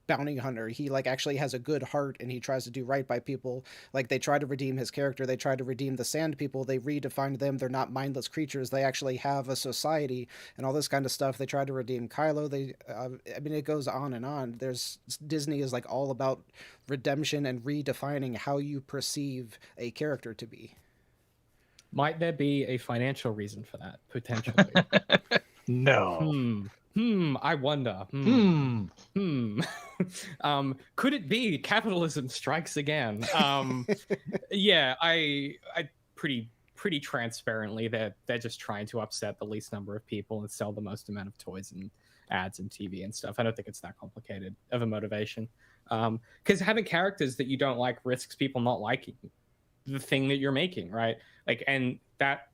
bounty hunter. He like actually has a good heart and he tries to do right by people. Like they try to redeem his character. They try to redeem the Sand People. They redefined them. They're not mindless creatures. They actually have a society and all this kind of stuff. They try to redeem Kylo. I mean, it goes on and on. Disney is like all about redemption and redefining how you perceive a character to be. Might there be a financial reason for that, potentially? No. I wonder. Could it be capitalism strikes again? Yeah, I pretty transparently they're just trying to upset the least number of people and sell the most amount of toys and ads and TV and stuff. I don't think it's that complicated of a motivation. Because having characters that you don't like risks people not liking the thing that you're making, right? Like, and that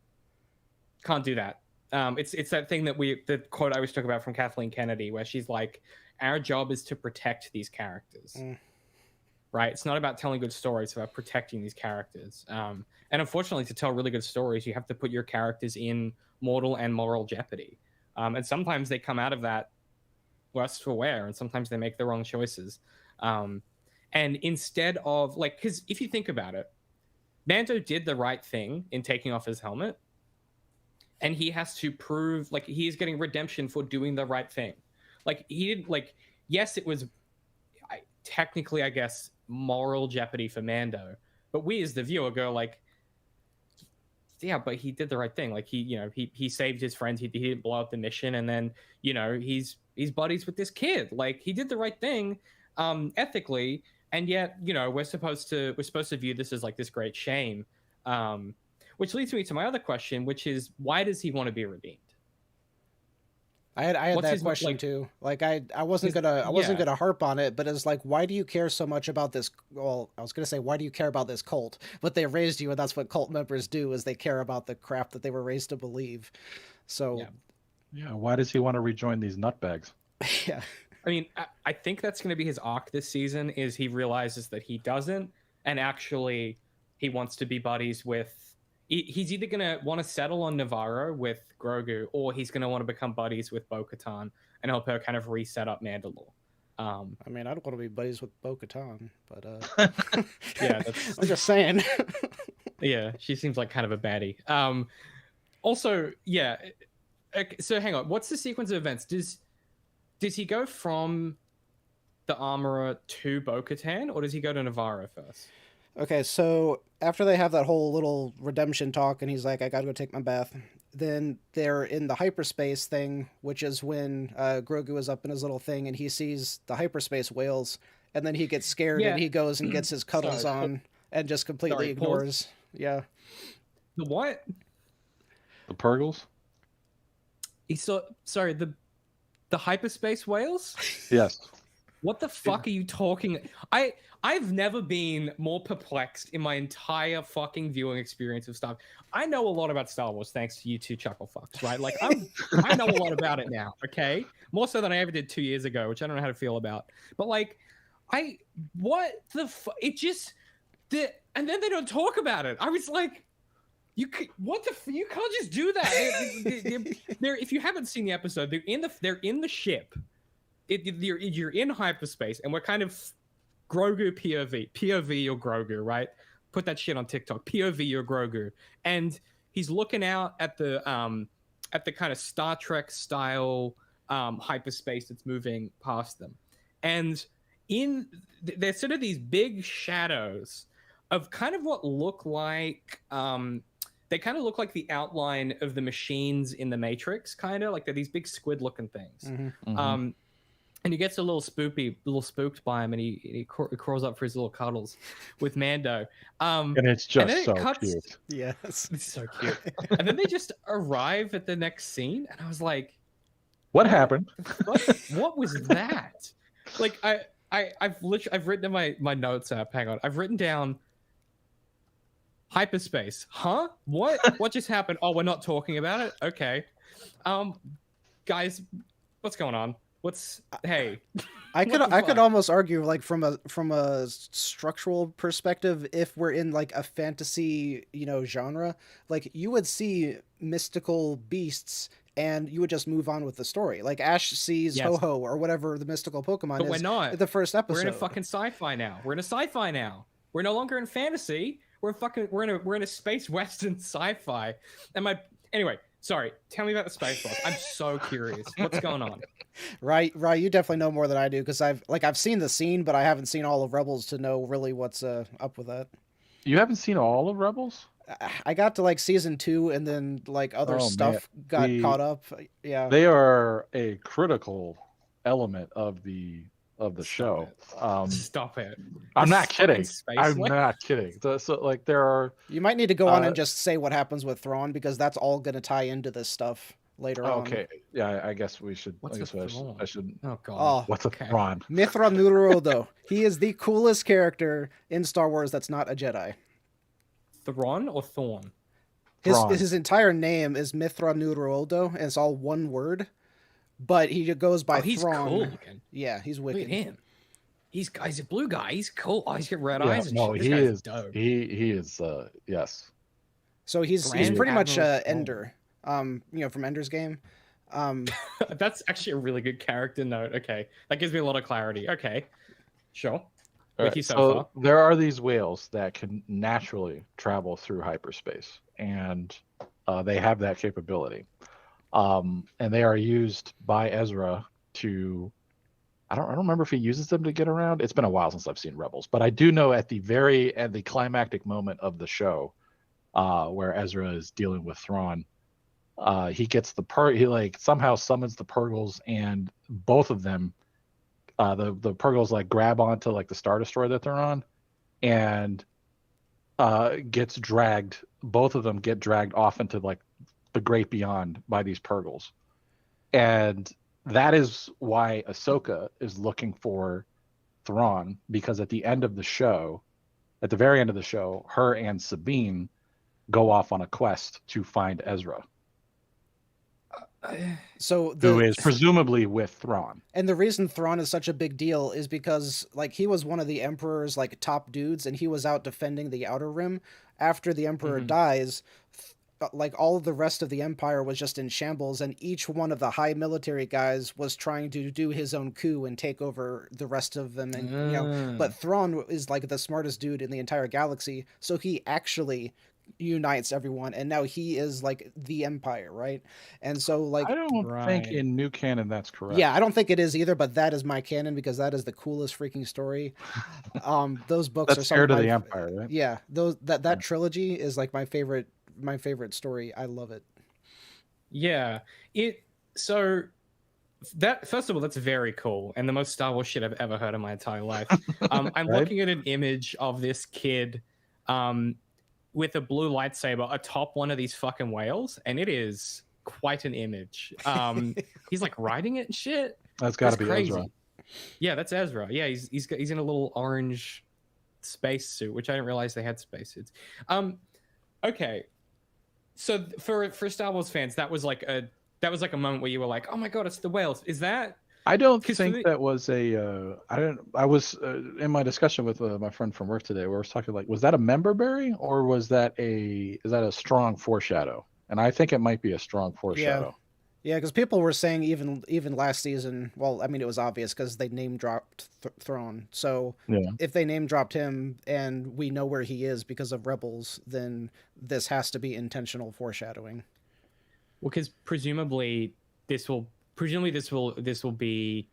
can't do that. It's that thing that the quote I always talk about from Kathleen Kennedy, where she's like, our job is to protect these characters, right? It's not about telling good stories, it's about protecting these characters. And unfortunately, to tell really good stories, you have to put your characters in mortal and moral jeopardy. And sometimes they come out of that worse for wear, and sometimes they make the wrong choices. And instead of, like, because if you think about it, Mando did the right thing in taking off his helmet. And he has to prove, like, he is getting redemption for doing the right thing. Like, he didn't, like, yes, it was technically, I guess, moral jeopardy for Mando. But we as the viewer go, like, yeah, but he did the right thing. Like, he saved his friends. He didn't blow up the mission. And then, he's buddies with this kid. Like, he did the right thing ethically. And yet, we're supposed to view this as, like, this great shame. Which leads me to my other question, which is, why does he want to be redeemed? I had that question too. Like I wasn't gonna harp on it, but it's like, why do you care so much about this? Well, I was gonna say, why do you care about this cult? But they raised you, and that's what cult members do: is they care about the crap that they were raised to believe. So, yeah. Why does he want to rejoin these nutbags? Yeah. I mean, I think that's going to be his arc this season. Is he realizes that he doesn't, and actually, he wants to be buddies with. He's either going to want to settle on Navarro with Grogu, or he's going to want to become buddies with Bo-Katan and help her kind of reset up Mandalore. I mean, I don't want to be buddies with Bo-Katan, but yeah, I'm just saying. Yeah, she seems like kind of a baddie. Also, yeah. So hang on, what's the sequence of events? Does he go from the armorer to Bo-Katan, or does he go to Navarro first? Okay, so after they have that whole little redemption talk and he's like, I gotta go take my bath, then they're in the hyperspace thing, which is when Grogu is up in his little thing and he sees the hyperspace whales, and then he gets scared and he goes and gets his cuddles on and just completely ignores. Yeah. The what? The Purgles? The hyperspace whales? Yes. What the fuck are you talking? I've never been more perplexed in my entire fucking viewing experience of stuff. I know a lot about Star Wars thanks to you two chuckle fucks, right? Like I know a lot about it now, okay? More so than I ever did 2 years ago, which I don't know how to feel about. But like, what the fuck? It just and then they don't talk about it. I was like, you can't just do that. They're if you haven't seen the episode, they're in the ship. You're in hyperspace, and we're kind of Grogu POV or Grogu, right? Put that shit on TikTok. POV or Grogu, and he's looking out at the kind of Star Trek style hyperspace that's moving past them, and there's sort of these big shadows of kind of what look like they kind of look like the outline of the machines in the Matrix, kind of like they're these big squid looking things. Mm-hmm. Mm-hmm. And he gets a little spooked by him, and he crawls up for his little cuddles with Mando. And it's just so cute. Yes, it's so cute. And then they just arrive at the next scene, and I was like, "What happened? What was that?" Like I've written in my notes app. Hang on, I've written down hyperspace. Huh? What just happened? Oh, we're not talking about it. Okay, guys, what's going on? Hey? I could almost argue, like, from a structural perspective, if we're in like a fantasy, genre, like you would see mystical beasts and you would just move on with the story. Like Ash sees Ho-Ho or whatever the mystical Pokemon is. We're not. The first episode. We're in a fucking sci-fi now. We're no longer in fantasy. We're in a space western sci-fi. Anyway, sorry. Tell me about the space boss. I'm so curious. What's going on? Right. You definitely know more than I do, because I've seen the scene, but I haven't seen all of Rebels to know really what's up with that. You haven't seen all of Rebels? I got to like season 2, and then like other stuff got caught up. Yeah, they are a critical element of the show. Stop it! I'm not kidding. I'm not kidding. So like there are. You might need to go on and just say what happens with Thrawn, because that's all going to tie into this stuff later on. Okay, yeah, I guess we should. I should. Oh god. What's a Thrawn? Mithra Nuruodo. He is the coolest character in Star Wars that's not a Jedi. Thrawn or Thorn? His entire name is Mithra Nuruodo, and it's all one word. But he goes by he's Thrawn. Cool looking. Yeah, he's wicked. Look at him. He's a blue guy. He's cool. Oh, he's got red eyes. And no, shit. He is dope. He is. Yes. So he's pretty much Ender. From Ender's Game. That's actually a really good character note. Okay, that gives me a lot of clarity. Okay, sure. Right. So there are these whales that can naturally travel through hyperspace, and they have that capability. And they are used by Ezra to. I don't remember if he uses them to get around. It's been a while since I've seen Rebels, but I do know at the climactic moment of the show, where Ezra is dealing with Thrawn, he gets he somehow summons the Purgles, and both of them, the Purgles grab onto the Star Destroyer that they're on, and gets dragged. Both of them get dragged off into the great beyond by these Purgles, and that is why Ahsoka is looking for Thrawn, because at the very end of the show, her and Sabine go off on a quest to find Ezra. Who is presumably with Thrawn. And the reason Thrawn is such a big deal is because he was one of the Emperor's top dudes, and he was out defending the Outer Rim. After the Emperor dies, all of the rest of the Empire was just in shambles, and each one of the high military guys was trying to do his own coup and take over the rest of them. And but Thrawn is the smartest dude in the entire galaxy, so he actually unites everyone, and now he is the Empire, right? And so I don't think in new canon that's correct. Yeah, I don't think it is either, but that is my canon, because that is the coolest freaking story. Those books that's Heir to the Empire, right? Yeah, that trilogy is my favorite story. I love it. Yeah, so that, first of all, that's very cool, and the most Star Wars shit I've ever heard in my entire life. I'm looking at an image of this kid with a blue lightsaber atop one of these fucking whales, and it is quite an image. He's riding it and shit. That's got to be crazy. Ezra. Yeah, that's Ezra. Yeah, he's in a little orange space suit, which I didn't realize they had space suits. Okay, so for Star Wars fans, that was like a moment where you were like, oh my god, it's the whales. Is that? I don't think that was a. I was in my discussion with my friend from work today. Where I was talking like, was that a member berry or was that is that a strong foreshadow? And I think it might be a strong foreshadow. Yeah, because people were saying even last season. Well, I mean, it was obvious because they name dropped Throne. So if they name dropped him and we know where he is because of Rebels, then this has to be intentional foreshadowing. Well, because presumably this will be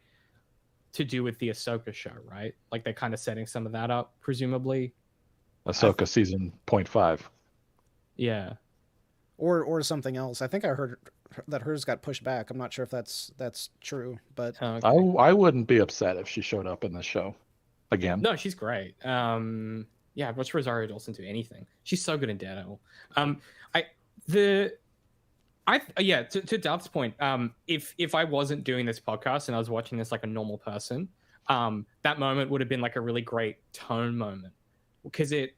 to do with the Ahsoka show, right? Like they're kind of setting some of that up, presumably. Ahsoka season 0.5. Yeah. Or something else. I think I heard that hers got pushed back. I'm not sure if that's true, but okay. I wouldn't be upset if she showed up in the show again. No, she's great. Yeah, what's Rosario Dawson do anything? She's so good in Daredevil. To Darth's point, if I wasn't doing this podcast and I was watching this like a normal person, that moment would have been like a really great tone moment because it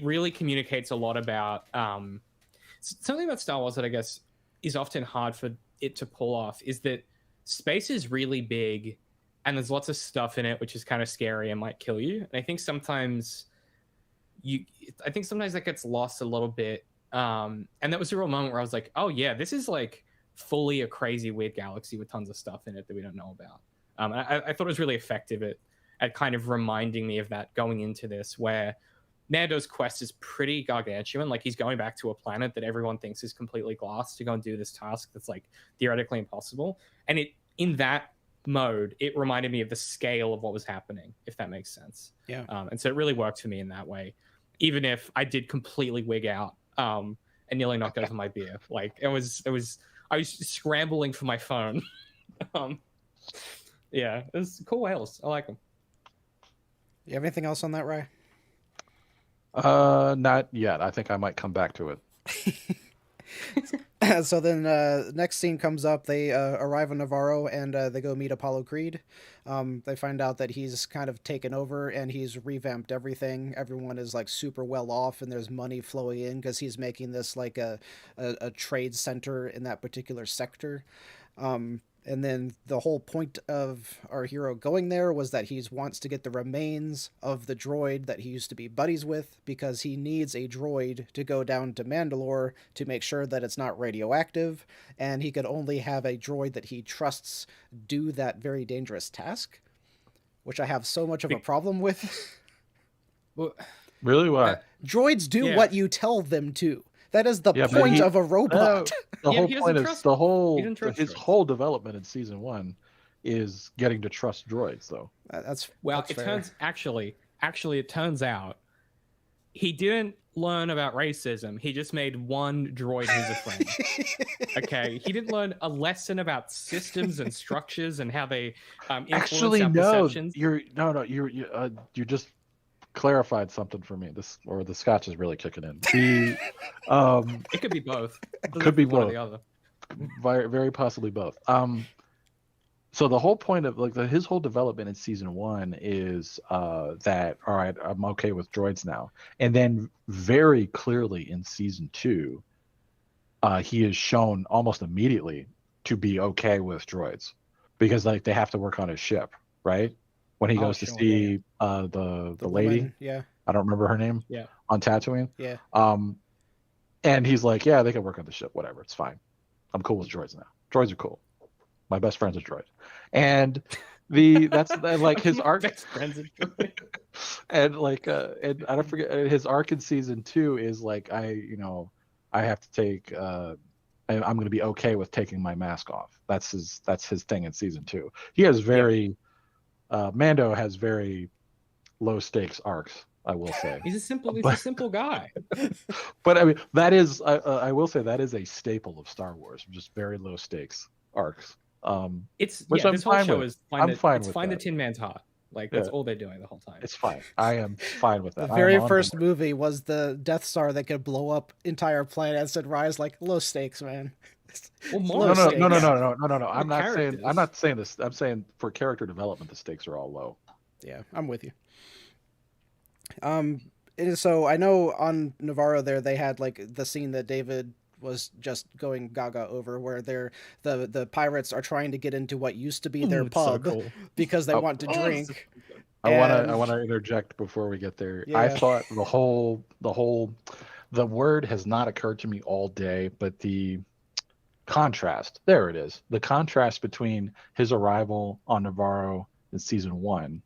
really communicates a lot about something about Star Wars that I guess is often hard for it to pull off is that space is really big and there's lots of stuff in it which is kind of scary and might kill you. And I think sometimes that gets lost a little bit. And that was a real moment where I was like, oh yeah, this is like fully a crazy weird galaxy with tons of stuff in it that we don't know about. I thought it was really effective at kind of reminding me of that going into this, where Mando's quest is pretty gargantuan. Like he's going back to a planet that everyone thinks is completely glass to go and do this task that's like theoretically impossible. And in that mode, it reminded me of the scale of what was happening, if that makes sense. Yeah. And so it really worked for me in that way, even if I did completely wig out and nearly knocked over my beer. Like I was scrambling for my phone. Yeah, it was cool whales. I like them. You have anything else on that, Rye? Not yet. I think I might come back to it. So then next scene comes up. They arrive on Navarro and they go meet Apollo Creed. They find out that he's kind of taken over and he's revamped everything. Everyone is like super well off and there's money flowing in because he's making this like a trade center in that particular sector. And then the whole point of our hero going there was that he wants to get the remains of the droid that he used to be buddies with because he needs a droid to go down to Mandalore to make sure that it's not radioactive, and he could only have a droid that he trusts do that very dangerous task, which I have so much of a problem with. Really? Why? Droids do what you tell them to. That is the point of a robot. The whole point is his whole development in season 1 is getting to trust droids, though. That's fair. It turns out he didn't learn about racism. He just made one droid who's a friend. Okay, he didn't learn a lesson about systems and structures and how they influence our perceptions. You just clarified something for me. The scotch is really kicking in. It could be both. Could be both. Or the other. Very possibly both. So the whole point of his whole development in season 1 is that all right, I'm okay with droids now, and then very clearly in season 2, he is shown almost immediately to be okay with droids because like they have to work on his ship, right? When he goes to see the lady, woman, I don't remember her name, on Tatooine, and he's like, yeah, they can work on the ship, whatever, it's fine. I'm cool with droids now. Droids are cool. My best friend's a droid, and that's like his arc. And like, and I don't forget his arc in season 2 is like, I have to take. I'm going to be okay with taking my mask off. That's his thing in season 2. He has very. Mando has very low stakes arcs, I will say. He's a simple guy. But I mean, that is, I will say that is a staple of Star Wars, just very low stakes arcs. This whole show is fine. It's fine that Tin Man's hot. Like that's all they're doing the whole time. It's fine. I am fine with that. The very first movie was the Death Star that could blow up entire planets, and Rye's like, low stakes, man. Well, no. I'm not saying this. I'm saying for character development, the stakes are all low. Yeah, I'm with you. So I know on Navarro there they had like the scene that David was just going gaga over, where the pirates are trying to get into what used to be their pub, so cool, because they want to drink. I want to interject before we get there. Yeah. I thought the word has not occurred to me all day, but the contrast, there it is. The contrast between his arrival on Navarro in season 1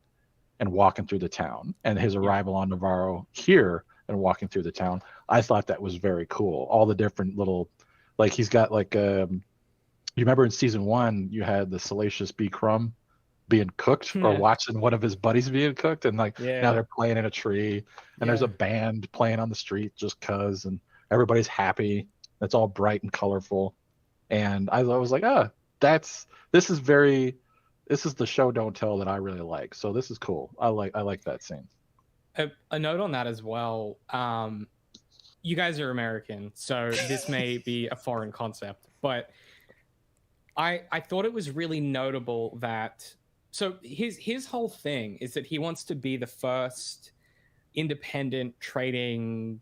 and walking through the town, and his arrival on Navarro here and walking through the town. I thought that was very cool. All the different little, like he's got like, you remember in season 1, you had the Salacious B. Crumb being cooked or watching one of his buddies being cooked. And like now they're playing in a tree and there's a band playing on the street just cause, and everybody's happy. It's all bright and colorful. And I was like, this is the show don't tell that I really like. So this is cool. I like that scene. A note on that as well. You guys are American, so this may be a foreign concept, but I thought it was really notable that, so his whole thing is that he wants to be the first independent trading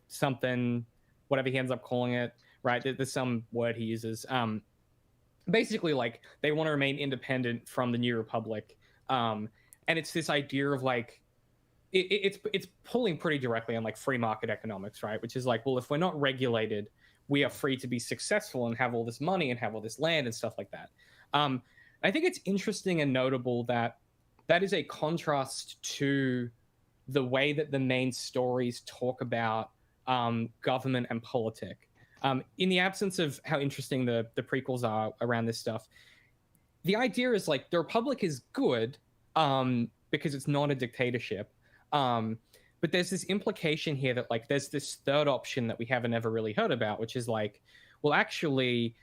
something, whatever he ends up calling it, right? There's some word he uses. Basically, like, they want to remain independent from the New Republic. And it's this idea of, like, it's pulling pretty directly on, like, free market economics, right? Which is like, well, if we're not regulated, we are free to be successful and have all this money and have all this land and stuff like that. I think it's interesting and notable that that is a contrast to the way that the main stories talk about government and politic. In the absence of how interesting the prequels are around this stuff, the idea is like the Republic is good because it's not a dictatorship. But there's this implication here that like there's this third option that we haven't ever really heard about, which is like, well, actually,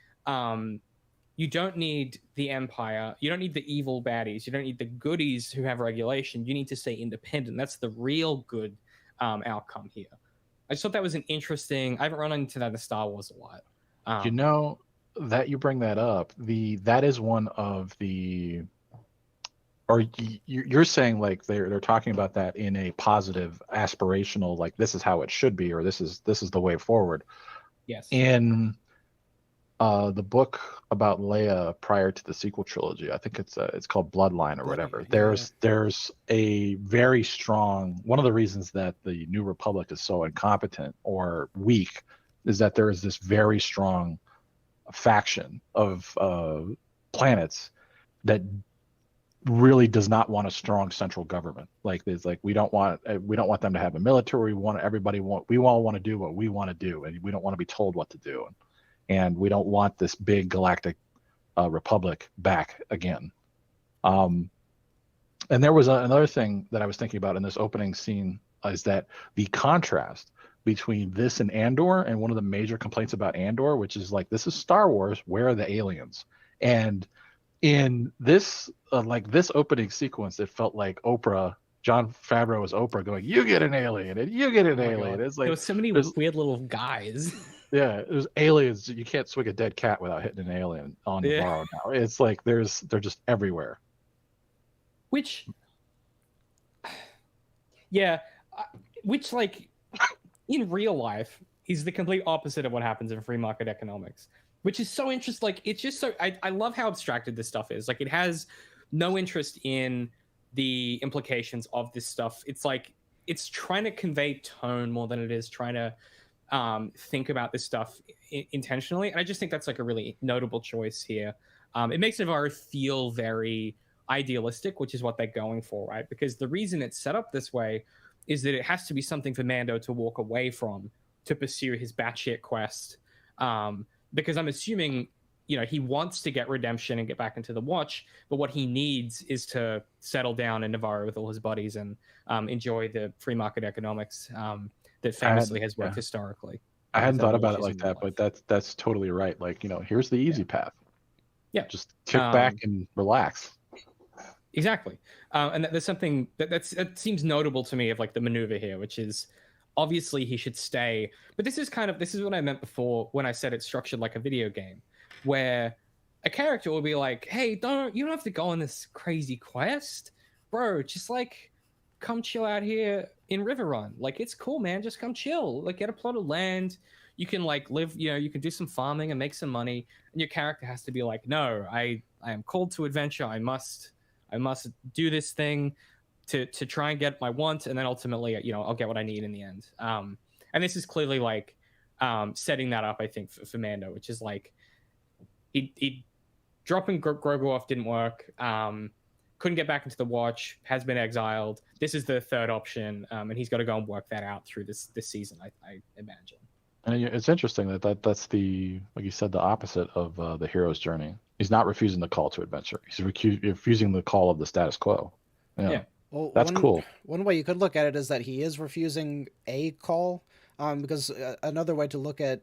you don't need the Empire. You don't need the evil baddies. You don't need the goodies who have regulation. You need to stay independent. That's the real good outcome here. I just thought that was an interesting. I haven't run into that in Star Wars a lot. You know, that you bring that up. That is one of the. Or you're saying like they're talking about that in a positive, aspirational, like this is how it should be, or this is the way forward. Yes. In the book about Leia prior to the sequel trilogy, I think it's called Bloodline or whatever. There's a very strong, one of the reasons that the New Republic is so incompetent or weak is that there is this very strong faction of planets that really does not want a strong central government. Like there's like we don't want them to have a military. We all want to do what we want to do, and we don't want to be told what to do, and we don't want this big galactic republic back again. And there was another thing that I was thinking about in this opening scene is that the contrast between this and Andor, and one of the major complaints about Andor, which is like, this is Star Wars, where are the aliens? And in this this opening sequence, it felt like Oprah, Jon Favreau was Oprah going, you get an alien and you get an alien. It's like there was so many weird little guys. Yeah, there's aliens. You can't swing a dead cat without hitting an alien on Navarro now. It's like they're just everywhere. Which like in real life is the complete opposite of what happens in free market economics. Which is so interesting. Like, it's just so I love how abstracted this stuff is. Like, it has no interest in the implications of this stuff. It's like it's trying to convey tone more than it is trying to think about this stuff intentionally. And I just think that's like a really notable choice here. It makes Navarro feel very idealistic, which is what they're going for, right? Because the reason it's set up this way is that it has to be something for Mando to walk away from to pursue his batshit quest. Because I'm assuming, he wants to get redemption and get back into the Watch, but what he needs is to settle down in Navarro with all his buddies and enjoy the free market economics that famously has worked historically. I hadn't thought about it like that, but that's totally right. Like, here's the easy path. Yeah. Just kick back and relax. Exactly. And there's something that seems notable to me of like the maneuver here, which is obviously he should stay. But this is what I meant before when I said it's structured like a video game, where a character will be like, hey, you don't have to go on this crazy quest, bro. Just like come chill out here in River Run. Like it's cool, man. Just come chill. Like get a plot of land. You can like live, you can do some farming and make some money. And your character has to be like, no, I am called to adventure. I must do this thing to try and get my want, and then ultimately, I'll get what I need in the end. And this is clearly like setting that up, I think, for Mando, which is like he dropping Grogu off didn't work. Couldn't get back into the Watch, has been exiled. This is the third option, and he's got to go and work that out through this season, I imagine. And it's interesting that's the, like you said, the opposite of the hero's journey. He's not refusing the call to adventure. He's refusing the call of the status quo. Yeah. Well, that's cool. One way you could look at it is that he is refusing a call, because another way to look at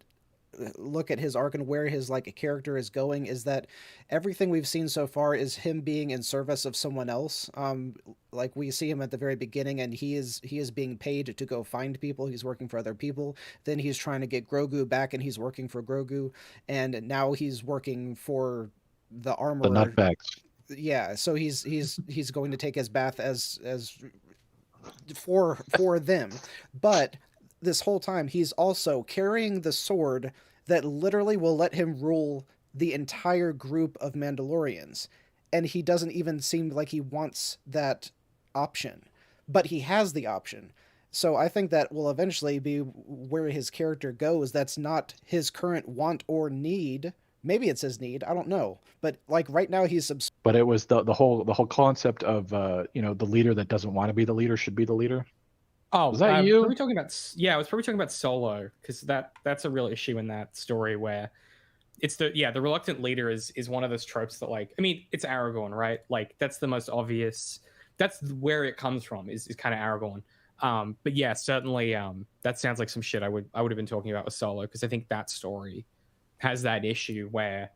his arc and where his like character is going is that everything we've seen so far is him being in service of someone else. Like we see him at the very beginning, and he is being paid to go find people. He's working for other people. Then he's trying to get Grogu back, and he's working for Grogu. And now he's working for the armorer. The nutbags. Yeah, so he's going to take his bath as for them, but this whole time he's also carrying the sword that literally will let him rule the entire group of Mandalorians, and he doesn't even seem like he wants that option, but he has the option. So I think that will eventually be where his character goes. That's not his current want or need. Maybe it's his need. I don't know. But like right now he's But it was the whole concept of the leader that doesn't want to be the leader should be the leader. Oh, was that you? I was probably talking about Solo, because that's a real issue in that story where it's the reluctant leader is one of those tropes that, like, I mean, it's Aragorn, right? Like that's the most obvious. That's where it comes from is kind of Aragorn. But yeah, certainly that sounds like some shit I would have been talking about with Solo, because I think that story has that issue where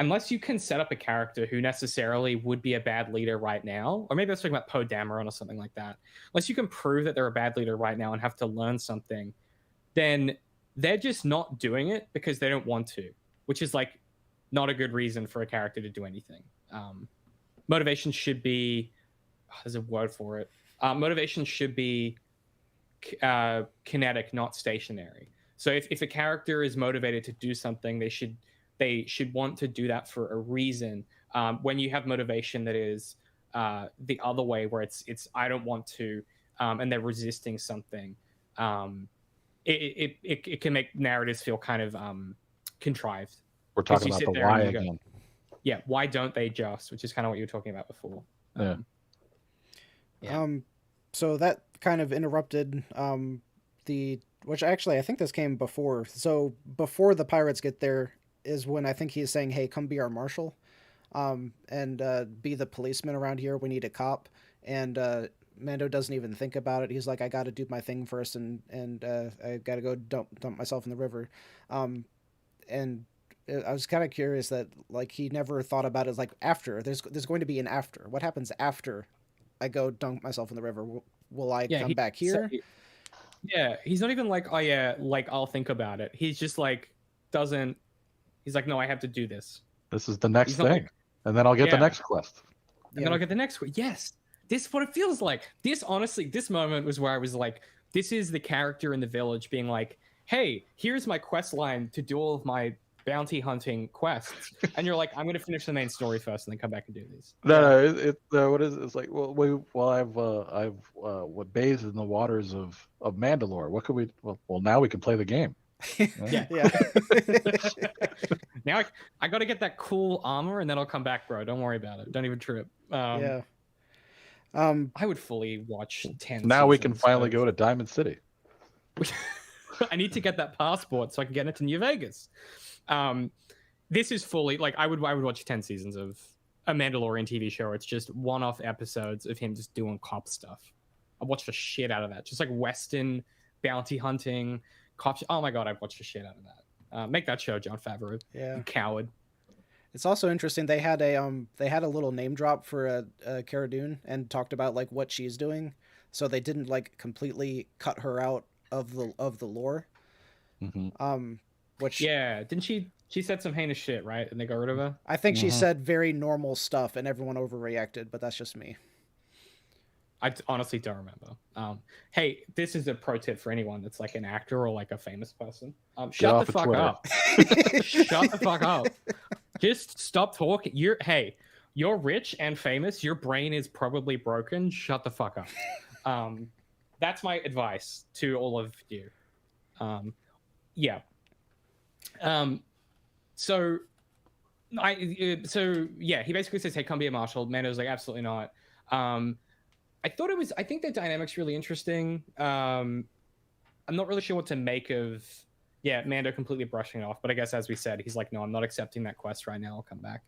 unless you can set up a character who necessarily would be a bad leader right now, or maybe I was talking about Poe Dameron or something like that, unless you can prove that they're a bad leader right now and have to learn something, then they're just not doing it because they don't want to, which is like not a good reason for a character to do anything. Motivation should be, there's a word for it. Motivation should be kinetic, not stationary. So if a character is motivated to do something, they should want to do that for a reason. When you have motivation that is the other way, where it's I don't want to, and they're resisting something, it can make narratives feel kind of contrived. We're talking about the why again. Yeah, why don't they just? Which is kind of what you were talking about before. So that kind of interrupted which actually I think this came before. So before the pirates get there is when I think he's saying, hey, come be our marshal, and be the policeman around here. We need a cop. And Mando doesn't even think about it. He's like, I got to do my thing first, and I got to go dump myself in the river. And I was kind of curious that like he never thought about it like after. There's going to be an after. What happens after I go dunk myself in the river? Will I come back here? Yeah, he's not even like, oh yeah, like I'll think about it. He's just like he's like, no, I have to do this. This is the next thing. And then I'll get the next quest. And then I'll get the next one. Yes. This is what it feels like. This moment was where I was like, this is the character in the village being like, hey, here's my quest line to do all of my bounty hunting quests. And you're like, I'm going to finish the main story first and then come back and do these. What is it? It's like, I've bathed in the waters of Mandalore. What could we, well, now we can play the game. Yeah. Now I got to get that cool armor and then I'll come back, bro. Don't worry about it. Don't even trip. I would fully watch 10 Now we can finally go to Diamond City. I need to get that passport so I can get into New Vegas. This is fully like I would watch 10 seasons of a Mandalorian TV show. It's just one-off episodes of him just doing cop stuff. I watched the shit out of that. Just like Western bounty hunting, cop. Oh my god, I've watched the shit out of that. Make that show, Jon Favreau. Yeah, you coward. It's also interesting they had a little name drop for Cara Dune and talked about like what she's doing, so they didn't like completely cut her out of the lore. Mm-hmm. Which Yeah, didn't she said some heinous shit, right? And they got rid of her. I think she said very normal stuff and everyone overreacted, but that's just me. I honestly don't remember. Hey, this is a pro tip for anyone that's like an actor or like a famous person. Shut the fuck up. Shut the fuck up. Just stop talking. You're rich and famous. Your brain is probably broken. Shut the fuck up. That's my advice to all of you. Yeah. So yeah, he basically says, "Hey, come be a marshal." Mando's like, "Absolutely not." I think the dynamic's really interesting. I'm not really sure what to make of, Mando completely brushing it off. But I guess, as we said, he's like, no, I'm not accepting that quest right now. I'll come back.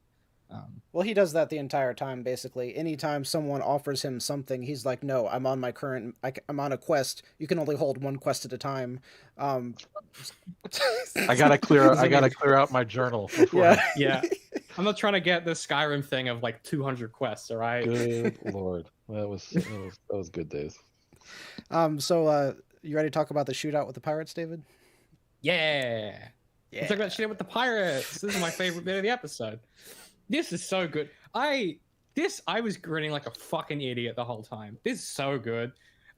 Well, he does that the entire time, basically. Anytime someone offers him something, he's like, no, I'm on a quest. You can only hold one quest at a time. I gotta clear out my journal. Yeah. I'm not trying to get the Skyrim thing of like 200 quests. All right. Good lord, that was good days. So you ready to talk about the shootout with the pirates, David? Yeah. Let's talk about shit with the pirates. This is my favorite bit of the episode. This is so good. I was grinning like a fucking idiot the whole time. This is so good.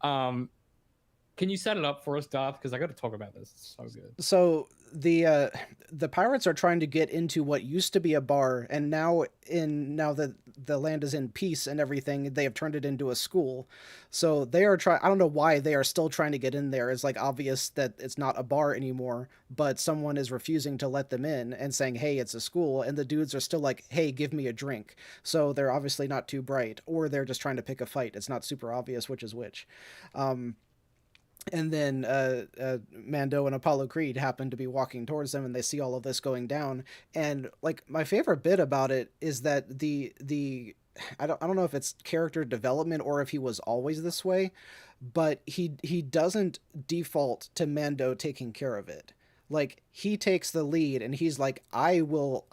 Can you set it up for us, Darth? Because I got to talk about this. It's so good. So the pirates are trying to get into what used to be a bar, and now that the land is in peace and everything, they have turned it into a school. So they are trying. I don't know why they are still trying to get in there. It's like obvious that it's not a bar anymore, but someone is refusing to let them in and saying, "Hey, it's a school," and the dudes are still like, "Hey, give me a drink." So they're obviously not too bright, or they're just trying to pick a fight. It's not super obvious which is which. And then Mando and Apollo Creed happen to be walking towards them, and they see all of this going down. And like my favorite bit about it is that the I don't know if it's character development or if he was always this way, but he doesn't default to Mando taking care of it. Like he takes the lead, and he's like, I will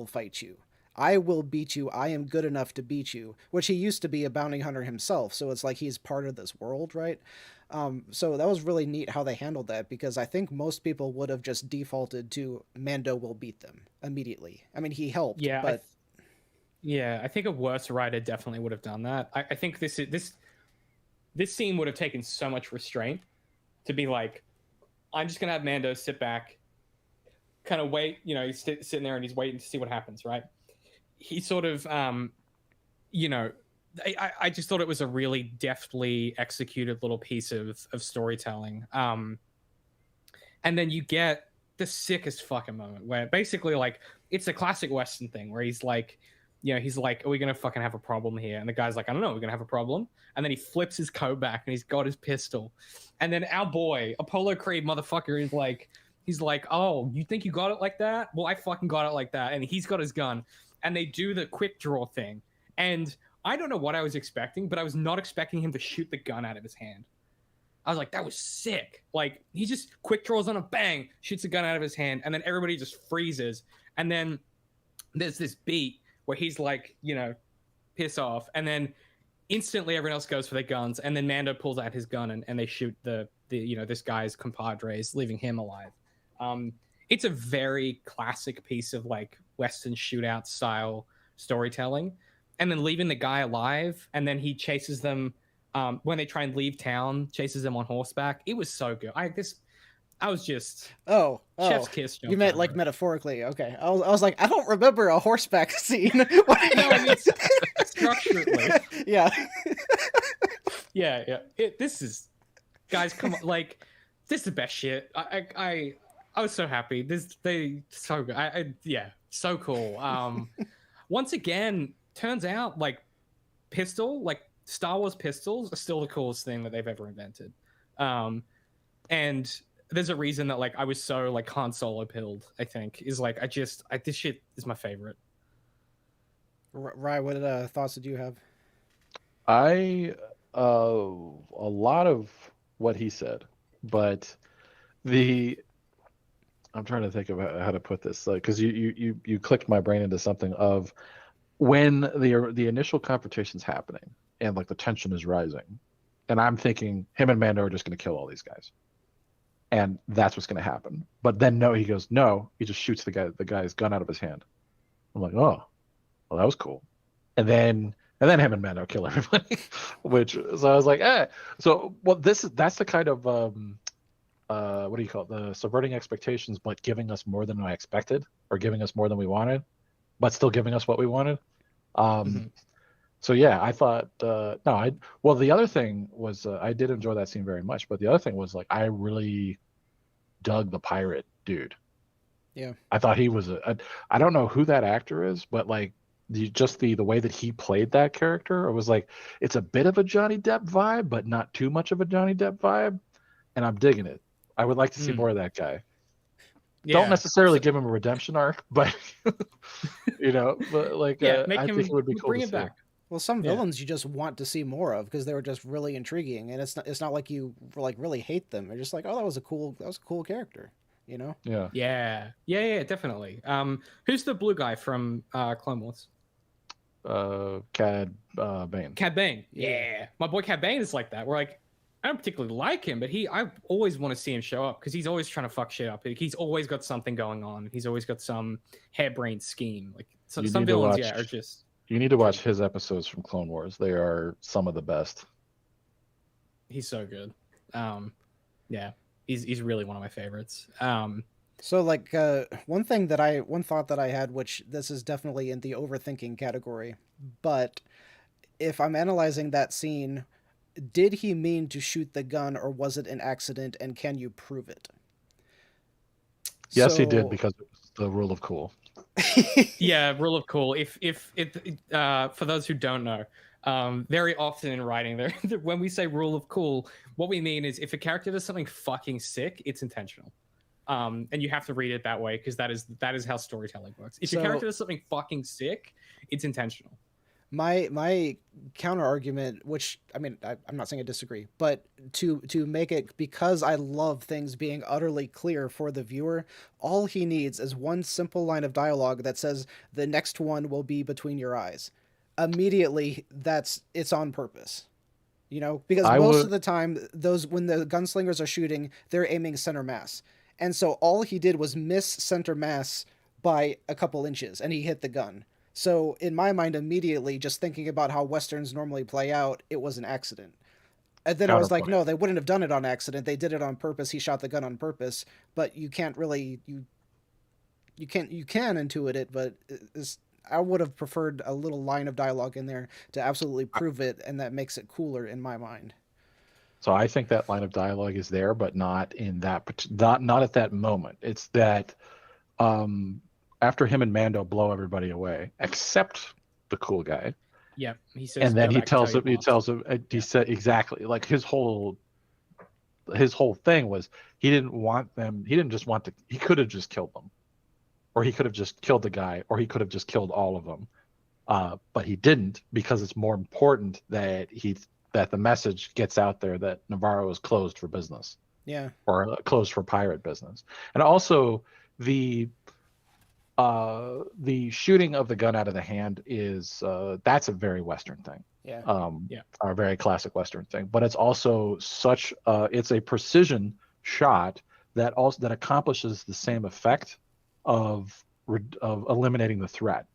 fight you. I will beat you. I am good enough to beat you," which he used to be a bounty hunter himself. So it's like he's part of this world, right? So that was really neat how they handled that, because I think most people would have just defaulted to Mando will beat them immediately. I mean, he helped, yeah, but I think a worse writer definitely would have done that. I think this scene would have taken so much restraint to be like, I'm just gonna have Mando sit back, kind of wait. You know, he's sitting there and he's waiting to see what happens, right? He sort of, I just thought it was a really deftly executed little piece of storytelling. And then you get the sickest fucking moment where basically, like, it's a classic Western thing where he's like, are we going to fucking have a problem here? And the guy's like, I don't know, we're going to have a problem. And then he flips his coat back and he's got his pistol. And then our boy, Apollo Creed motherfucker, he's like, oh, you think you got it like that? Well, I fucking got it like that. And he's got his gun. And they do the quick draw thing. And I don't know what I was expecting, but I was not expecting him to shoot the gun out of his hand. I was like, that was sick. Like, he just quick draws on a bang, shoots the gun out of his hand, and then everybody just freezes. And then there's this beat where he's like, piss off. And then instantly everyone else goes for their guns. And then Mando pulls out his gun and they shoot the this guy's compadres, leaving him alive. It's a very classic piece of like Western shootout style storytelling. And then leaving the guy alive, and then he chases them when they try and leave town, chases them on horseback. It was so good. I was just chef's kiss. You meant like metaphorically? Okay, I was like, I don't remember a horseback scene. No, I mean structurally. Yeah. Yeah. This is, guys, come on, like, this is the best shit. I was so happy. So good. So cool. Once again, turns out like Star Wars pistols are still the coolest thing that they've ever invented. And there's a reason that like I was so like Han Solo pilled, I think, is like this shit is my favorite. Rye, what thoughts did you have? A lot of what he said, but I'm trying to think of how to put this, because you clicked my brain into something of when the initial confrontation's happening and like the tension is rising, and I'm thinking him and Mando are just going to kill all these guys, and that's what's going to happen. But then no, he goes no, he just shoots the guy's gun out of his hand. I'm like, oh, well, that was cool. And then him and Mando kill everybody, so I was like, eh. So well, that's the kind of what do you call it? The subverting expectations, but giving us more than I expected, or giving us more than we wanted, but still giving us what we wanted. So yeah, I thought well, the other thing was I did enjoy that scene very much, but the other thing was like I really dug the pirate dude. Yeah, I thought he was I don't know who that actor is, but like the way that he played that character, it was like it's a bit of a Johnny Depp vibe, but not too much of a Johnny Depp vibe, and I'm digging it. I would like to see more of that guy. Yeah. Don't necessarily give him a redemption arc, but but like I think it would be cool bring to it see. back. Well, some villains you just want to see more of because they were just really intriguing, and it's not like you like really hate them. You're just like, oh, that was a cool character, you know? Yeah, definitely. Who's the blue guy from Clone Wars? Cad Bane. Cad Bane. Yeah, my boy Cad Bane is like that. We're like, I don't particularly like him, but I always want to see him show up because he's always trying to fuck shit up. He's always got something going on. He's always got some harebrained scheme. Like some villains, are just. You need to watch his episodes from Clone Wars. They are some of the best. He's so good. Yeah, he's really one of my favorites. So like one thought that I had, which this is definitely in the overthinking category, but if I'm analyzing that scene, did he mean to shoot the gun or was it an accident, and can you prove it? Yes, he did, because it was the rule of cool. Yeah, rule of cool. If for those who don't know, very often in writing there, when we say rule of cool, what we mean is if a character does something fucking sick, it's intentional. And you have to read it that way because that is how storytelling works. If your character does something fucking sick, it's intentional. My counter argument, which I mean, I'm not saying I disagree, but to make it, because I love things being utterly clear for the viewer, all he needs is one simple line of dialogue that says the next one will be between your eyes. Immediately, it's on purpose. You know, because most of the time, when the gunslingers are shooting, they're aiming center mass, and so all he did was miss center mass by a couple inches, and he hit the gun. So in my mind, immediately, just thinking about how Westerns normally play out, it was an accident. And then I was like, no, they wouldn't have done it on accident. They did it on purpose. He shot the gun on purpose. But you can't really, you can intuit it, but I would have preferred a little line of dialogue in there to absolutely prove it, and that makes it cooler in my mind. So I think that line of dialogue is there, but not in that, not at that moment. It's that after him and Mando blow everybody away, except the cool guy. Yeah, he says. And then he tells him. He said exactly, like his whole thing was he didn't want them. He didn't just want to. He could have just killed them, or he could have just killed the guy, or he could have just killed all of them. But he didn't, because it's more important that the message gets out there that Navarro is closed for business. Yeah. Or closed for pirate business, and also the shooting of the gun out of the hand is that's a very Western thing. Yeah. A very classic Western thing. But it's also such it's a precision shot that accomplishes the same effect of eliminating the threat.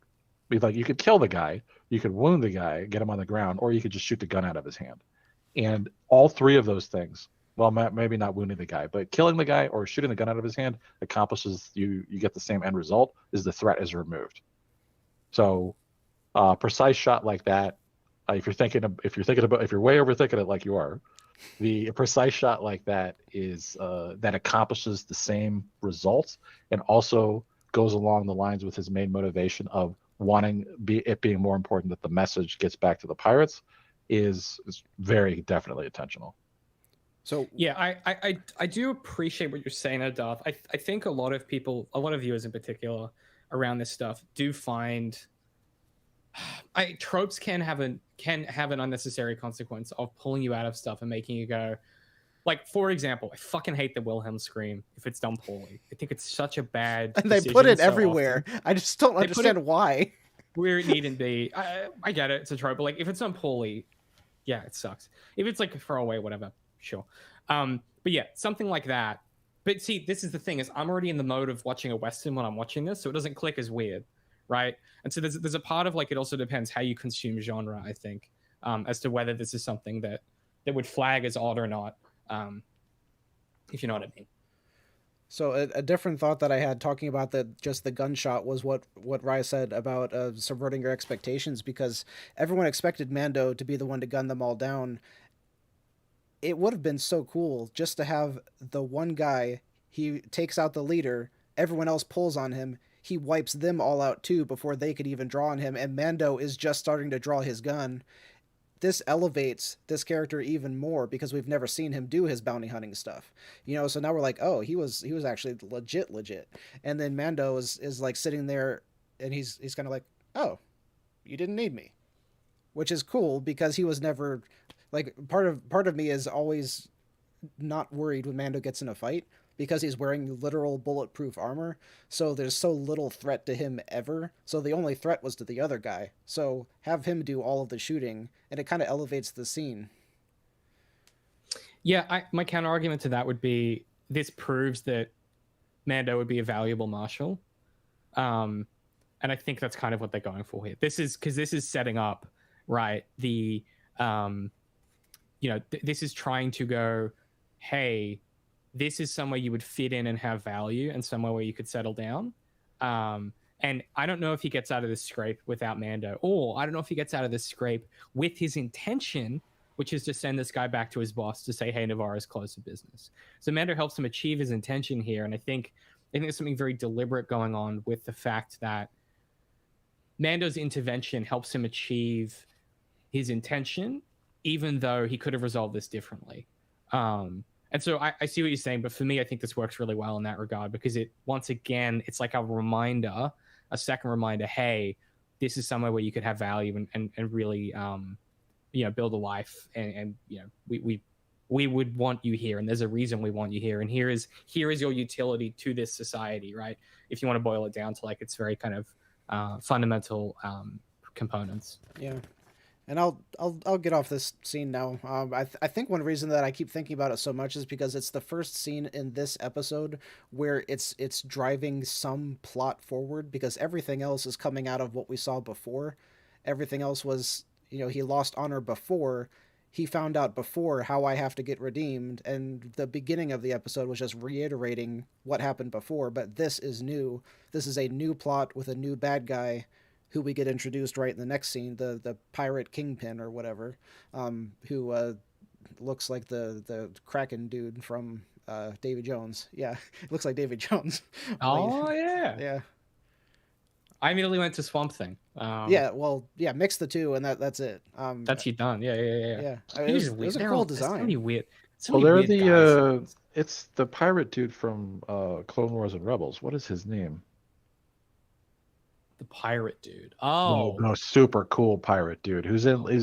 Like you could kill the guy, you could wound the guy, get him on the ground, or you could just shoot the gun out of his hand. And all three of those things, well, maybe not wounding the guy, but killing the guy or shooting the gun out of his hand accomplishes you get the same end result, is the threat is removed. So precise shot like that, if you're way overthinking it like you are, the precise shot like that is that accomplishes the same result, and also goes along the lines with his main motivation of wanting it being more important that the message gets back to the pirates, is very definitely intentional. So yeah, I do appreciate what you're saying, Darth. I think a lot of viewers in particular around this stuff do find tropes can have an unnecessary consequence of pulling you out of stuff and making you go, like for example, I fucking hate the Wilhelm scream if it's done poorly. I think it's such a bad. And they put it so everywhere. often. I just don't understand why. Where it needn't be. I get it. It's a trope, but like if it's done poorly, yeah, it sucks. If it's like a throwaway, whatever, sure. But yeah, something like that. But see, this is the thing: is I'm already in the mode of watching a Western when I'm watching this, so it doesn't click as weird, right? And so there's a part of like it also depends how you consume genre, I think, as to whether this is something that would flag as odd or not, if you know what I mean. So a different thought that I had talking about just the gunshot was what Rye said about subverting your expectations, because everyone expected Mando to be the one to gun them all down. It would have been so cool just to have the one guy, he takes out the leader, everyone else pulls on him, he wipes them all out too before they could even draw on him, and Mando is just starting to draw his gun. This elevates this character even more because we've never seen him do his bounty hunting stuff, so now we're like, oh, he was actually legit. And then Mando is like sitting there and he's kind of like, oh, you didn't need me, which is cool because he was never like, part of me is always not worried when Mando gets in a fight because he's wearing literal bulletproof armor. So there's so little threat to him ever. So the only threat was to the other guy. So have him do all of the shooting, and it kind of elevates the scene. Yeah, my counter argument to that would be this proves that Mando would be a valuable marshal. And I think that's kind of what they're going for here. This is because this is setting up, right, the, this is trying to go, hey, this is somewhere you would fit in and have value and somewhere where you could settle down. And I don't know if he gets out of this scrape without Mando, or I don't know if he gets out of this scrape with his intention, which is to send this guy back to his boss to say, hey, Navarro's closed to business. So Mando helps him achieve his intention here. And I think there's something very deliberate going on with the fact that Mando's intervention helps him achieve his intention, even though he could have resolved this differently. And so I see what you're saying, but for me, I think this works really well in that regard because once again, it's like a reminder, a second reminder, hey, this is somewhere where you could have value and really, build a life. And we would want you here, and there's a reason we want you here. And here is your utility to this society, right? If you want to boil it down to like its very kind of fundamental components. Yeah. And I'll get off this scene now. I think one reason that I keep thinking about it so much is because it's the first scene in this episode where it's driving some plot forward, because everything else is coming out of what we saw before. Everything else was, he lost honor before. He found out before how I have to get redeemed, and the beginning of the episode was just reiterating what happened before. But this is new. This is a new plot with a new bad guy, who we get introduced right in the next scene, the pirate kingpin or whatever, who looks like the Kraken dude from Davy Jones. Yeah, looks like Davy Jones. Oh, yeah. Yeah. I immediately went to Swamp Thing. Mix the two, and that's it. That's you done. Yeah. Yeah, it was a cool design. It's really weird. It's the pirate dude from Clone Wars and Rebels. What is his name? The pirate dude. Oh no, super cool pirate dude. He's on the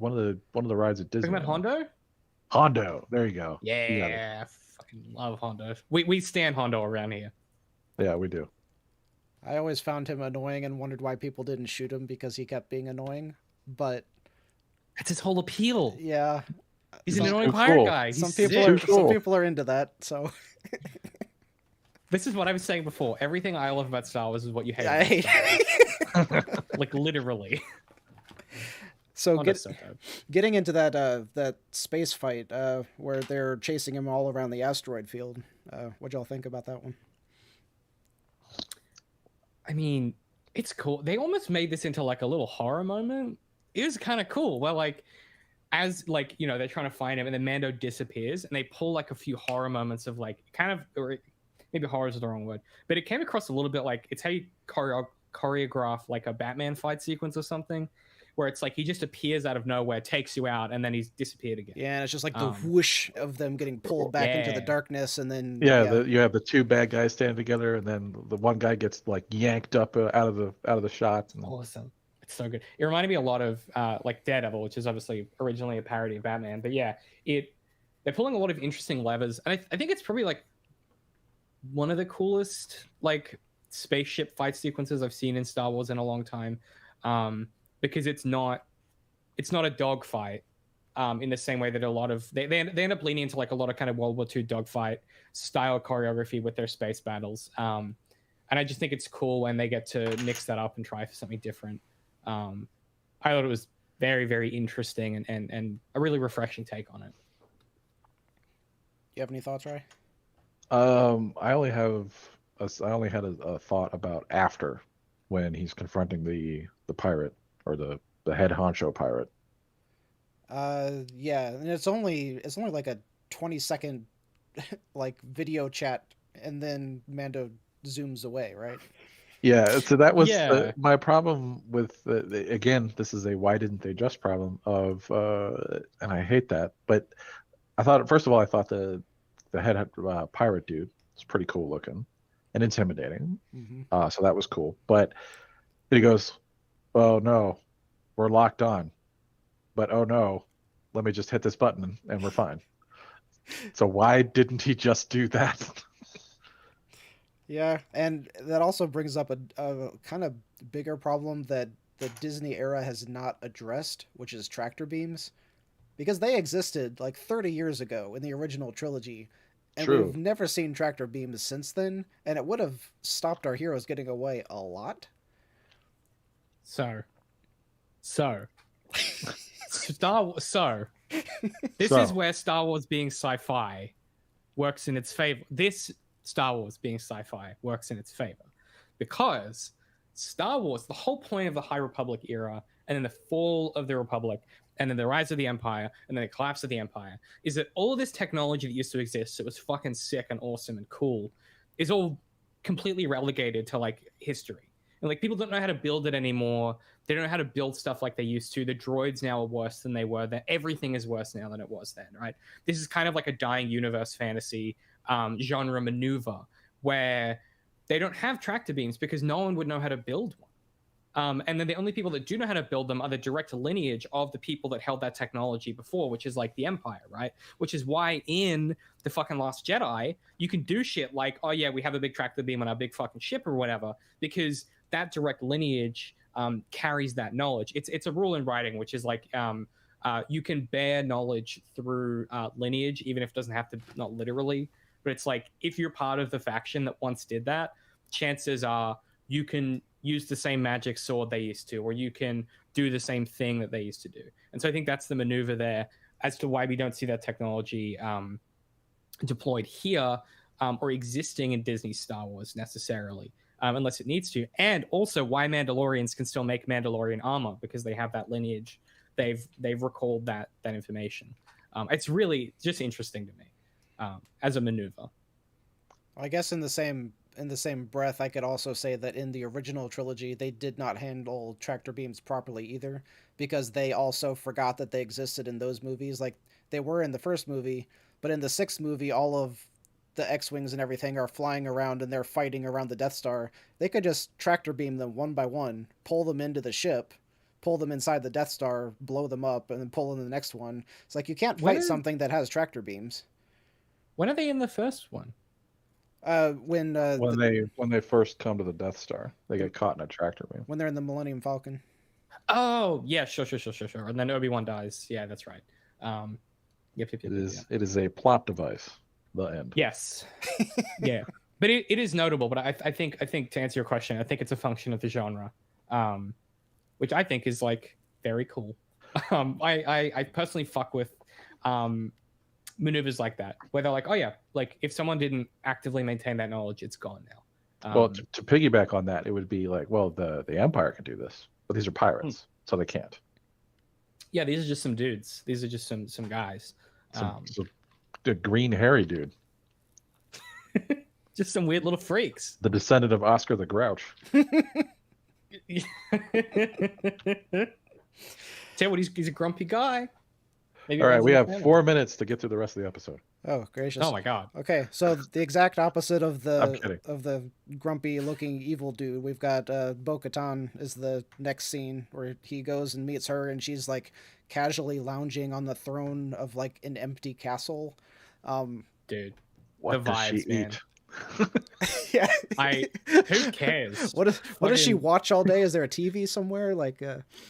one of the rides at Disney. Talking about Hondo? Hondo, there you go. Yeah, I fucking love Hondo. We stand Hondo around here. Yeah, we do. I always found him annoying and wondered why people didn't shoot him because he kept being annoying. But that's his whole appeal. Yeah, he's an annoying pirate guy. Some people are into that. So. This is what I was saying before. Everything I love about Star Wars is what you hate. I hate like literally. So getting into that space fight where they're chasing him all around the asteroid field. What'd y'all think about that one? I mean, it's cool. They almost made this into like a little horror moment. It was kind of cool. Well, like as like they're trying to find him, and then Mando disappears, and they pull like a few horror moments of like kind of. Or maybe horror is the wrong word, but it came across a little bit like it's how you choreograph like a Batman fight sequence or something, where it's like he just appears out of nowhere, takes you out, and then he's disappeared again. Yeah, and it's just like the whoosh of them getting pulled back into the darkness, and then you have the two bad guys standing together, and then the one guy gets like yanked up out of the shot. Awesome. it's so good. It reminded me a lot of like Daredevil, which is obviously originally a parody of Batman. But yeah, they're pulling a lot of interesting levers, and I think it's probably like one of the coolest like spaceship fight sequences I've seen in Star Wars in a long time, because it's not a dogfight in the same way that a lot of they end up leaning into like a lot of kind of World War II dogfight style choreography with their space battles. And I just think it's cool when they get to mix that up and try for something different. I thought it was very, very interesting and a really refreshing take on it. You have any thoughts, Rye? I only had a thought about after, when he's confronting the pirate, or the head honcho pirate. Yeah, and it's only like a 20-second like video chat, and then Mando zooms away, right? Yeah, so that was Yeah. my problem with again, this is a why didn't they just problem of and I hate that, but I thought, first of all, I thought the head pirate dude was pretty cool looking and intimidating. Mm-hmm. So that was cool. But he goes, "Oh no, we're locked on. But oh no, let me just hit this button and we're fine." So why didn't he just do that? Yeah, and that also brings up a kind of bigger problem that the Disney era has not addressed, which is tractor beams, because they existed like 30 years ago in the original trilogy, and True. we've never seen tractor beams since then, and it would have stopped our heroes getting away a lot. So this So. is where Star Wars being sci-fi works in its favor. This Star Wars being sci-fi works in its favor, because Star Wars, the whole point of the High Republic era, and then the fall of the Republic, and then the rise of the Empire, and then the collapse of the Empire, is that all of this technology that used to exist, that was fucking sick and awesome and cool, is all completely relegated to like history. And like people don't know how to build it anymore. They don't know how to build stuff like they used to. The droids now are worse than they were then. Everything is worse now than it was then, right? This is kind of like a dying universe fantasy genre maneuver where they don't have tractor beams because no one would know how to build one. And then the only people that do know how to build them are the direct lineage of the people that held that technology before, which is like the Empire, right? Which is why in the fucking Last Jedi, you can do shit like, oh yeah, we have a big tractor beam on our big fucking ship or whatever, because that direct lineage carries that knowledge. It's a rule in writing, which is like you can bear knowledge through lineage, even if it doesn't have to, not literally, but it's like if you're part of the faction that once did that, chances are you can use the same magic sword they used to, or you can do the same thing that they used to do. And so I think that's the maneuver there as to why we don't see that technology deployed here or existing in Disney Star Wars necessarily, unless it needs to. And also why Mandalorians can still make Mandalorian armor, because they have that lineage. They've recalled that information. It's really just interesting to me as a maneuver. I guess in the same breath, I could also say that in the original trilogy, they did not handle tractor beams properly either, because they also forgot that they existed in those movies. Like they were in the first movie, but in the sixth movie, all of the X-Wings and everything are flying around and they're fighting around the Death Star. They could just tractor beam them one by one, pull them into the ship, pull them inside the Death Star, blow them up, and then pull in the next one. It's like you can't fight something that has tractor beams. When are they in the first one? When they first come to the Death Star, they get caught in a tractor beam. When they're in the Millennium Falcon. Oh yeah, sure. And then Obi-Wan dies. Yeah, that's right. Yep. It is a plot device. The end. Yes. Yeah, but it is notable. But I think to answer your question, I think it's a function of the genre, which I think is like very cool. I personally fuck with maneuvers like that, where they're like, oh yeah, like if someone didn't actively maintain that knowledge, it's gone now. Well, to piggyback on that, it would be like, well, the Empire can do this, but these are pirates, so they can't. Yeah, these are just some dudes. These are just some guys. The green hairy dude. Just some weird little freaks. The descendant of Oscar the Grouch. Tell you what, he's a grumpy guy. Maybe All right, we have Benjamin 4 minutes to get through the rest of the episode. Oh, gracious. Oh my god. Okay, so the exact opposite of I'm kidding. the grumpy looking evil dude, we've got Bo-Katan is the next scene where he goes and meets her, and she's like casually lounging on the throne of like an empty castle. Dude. What The does she vibes, man. eat? Yeah. Who cares? What does she Fucking- watch all day? Is there a TV somewhere? Like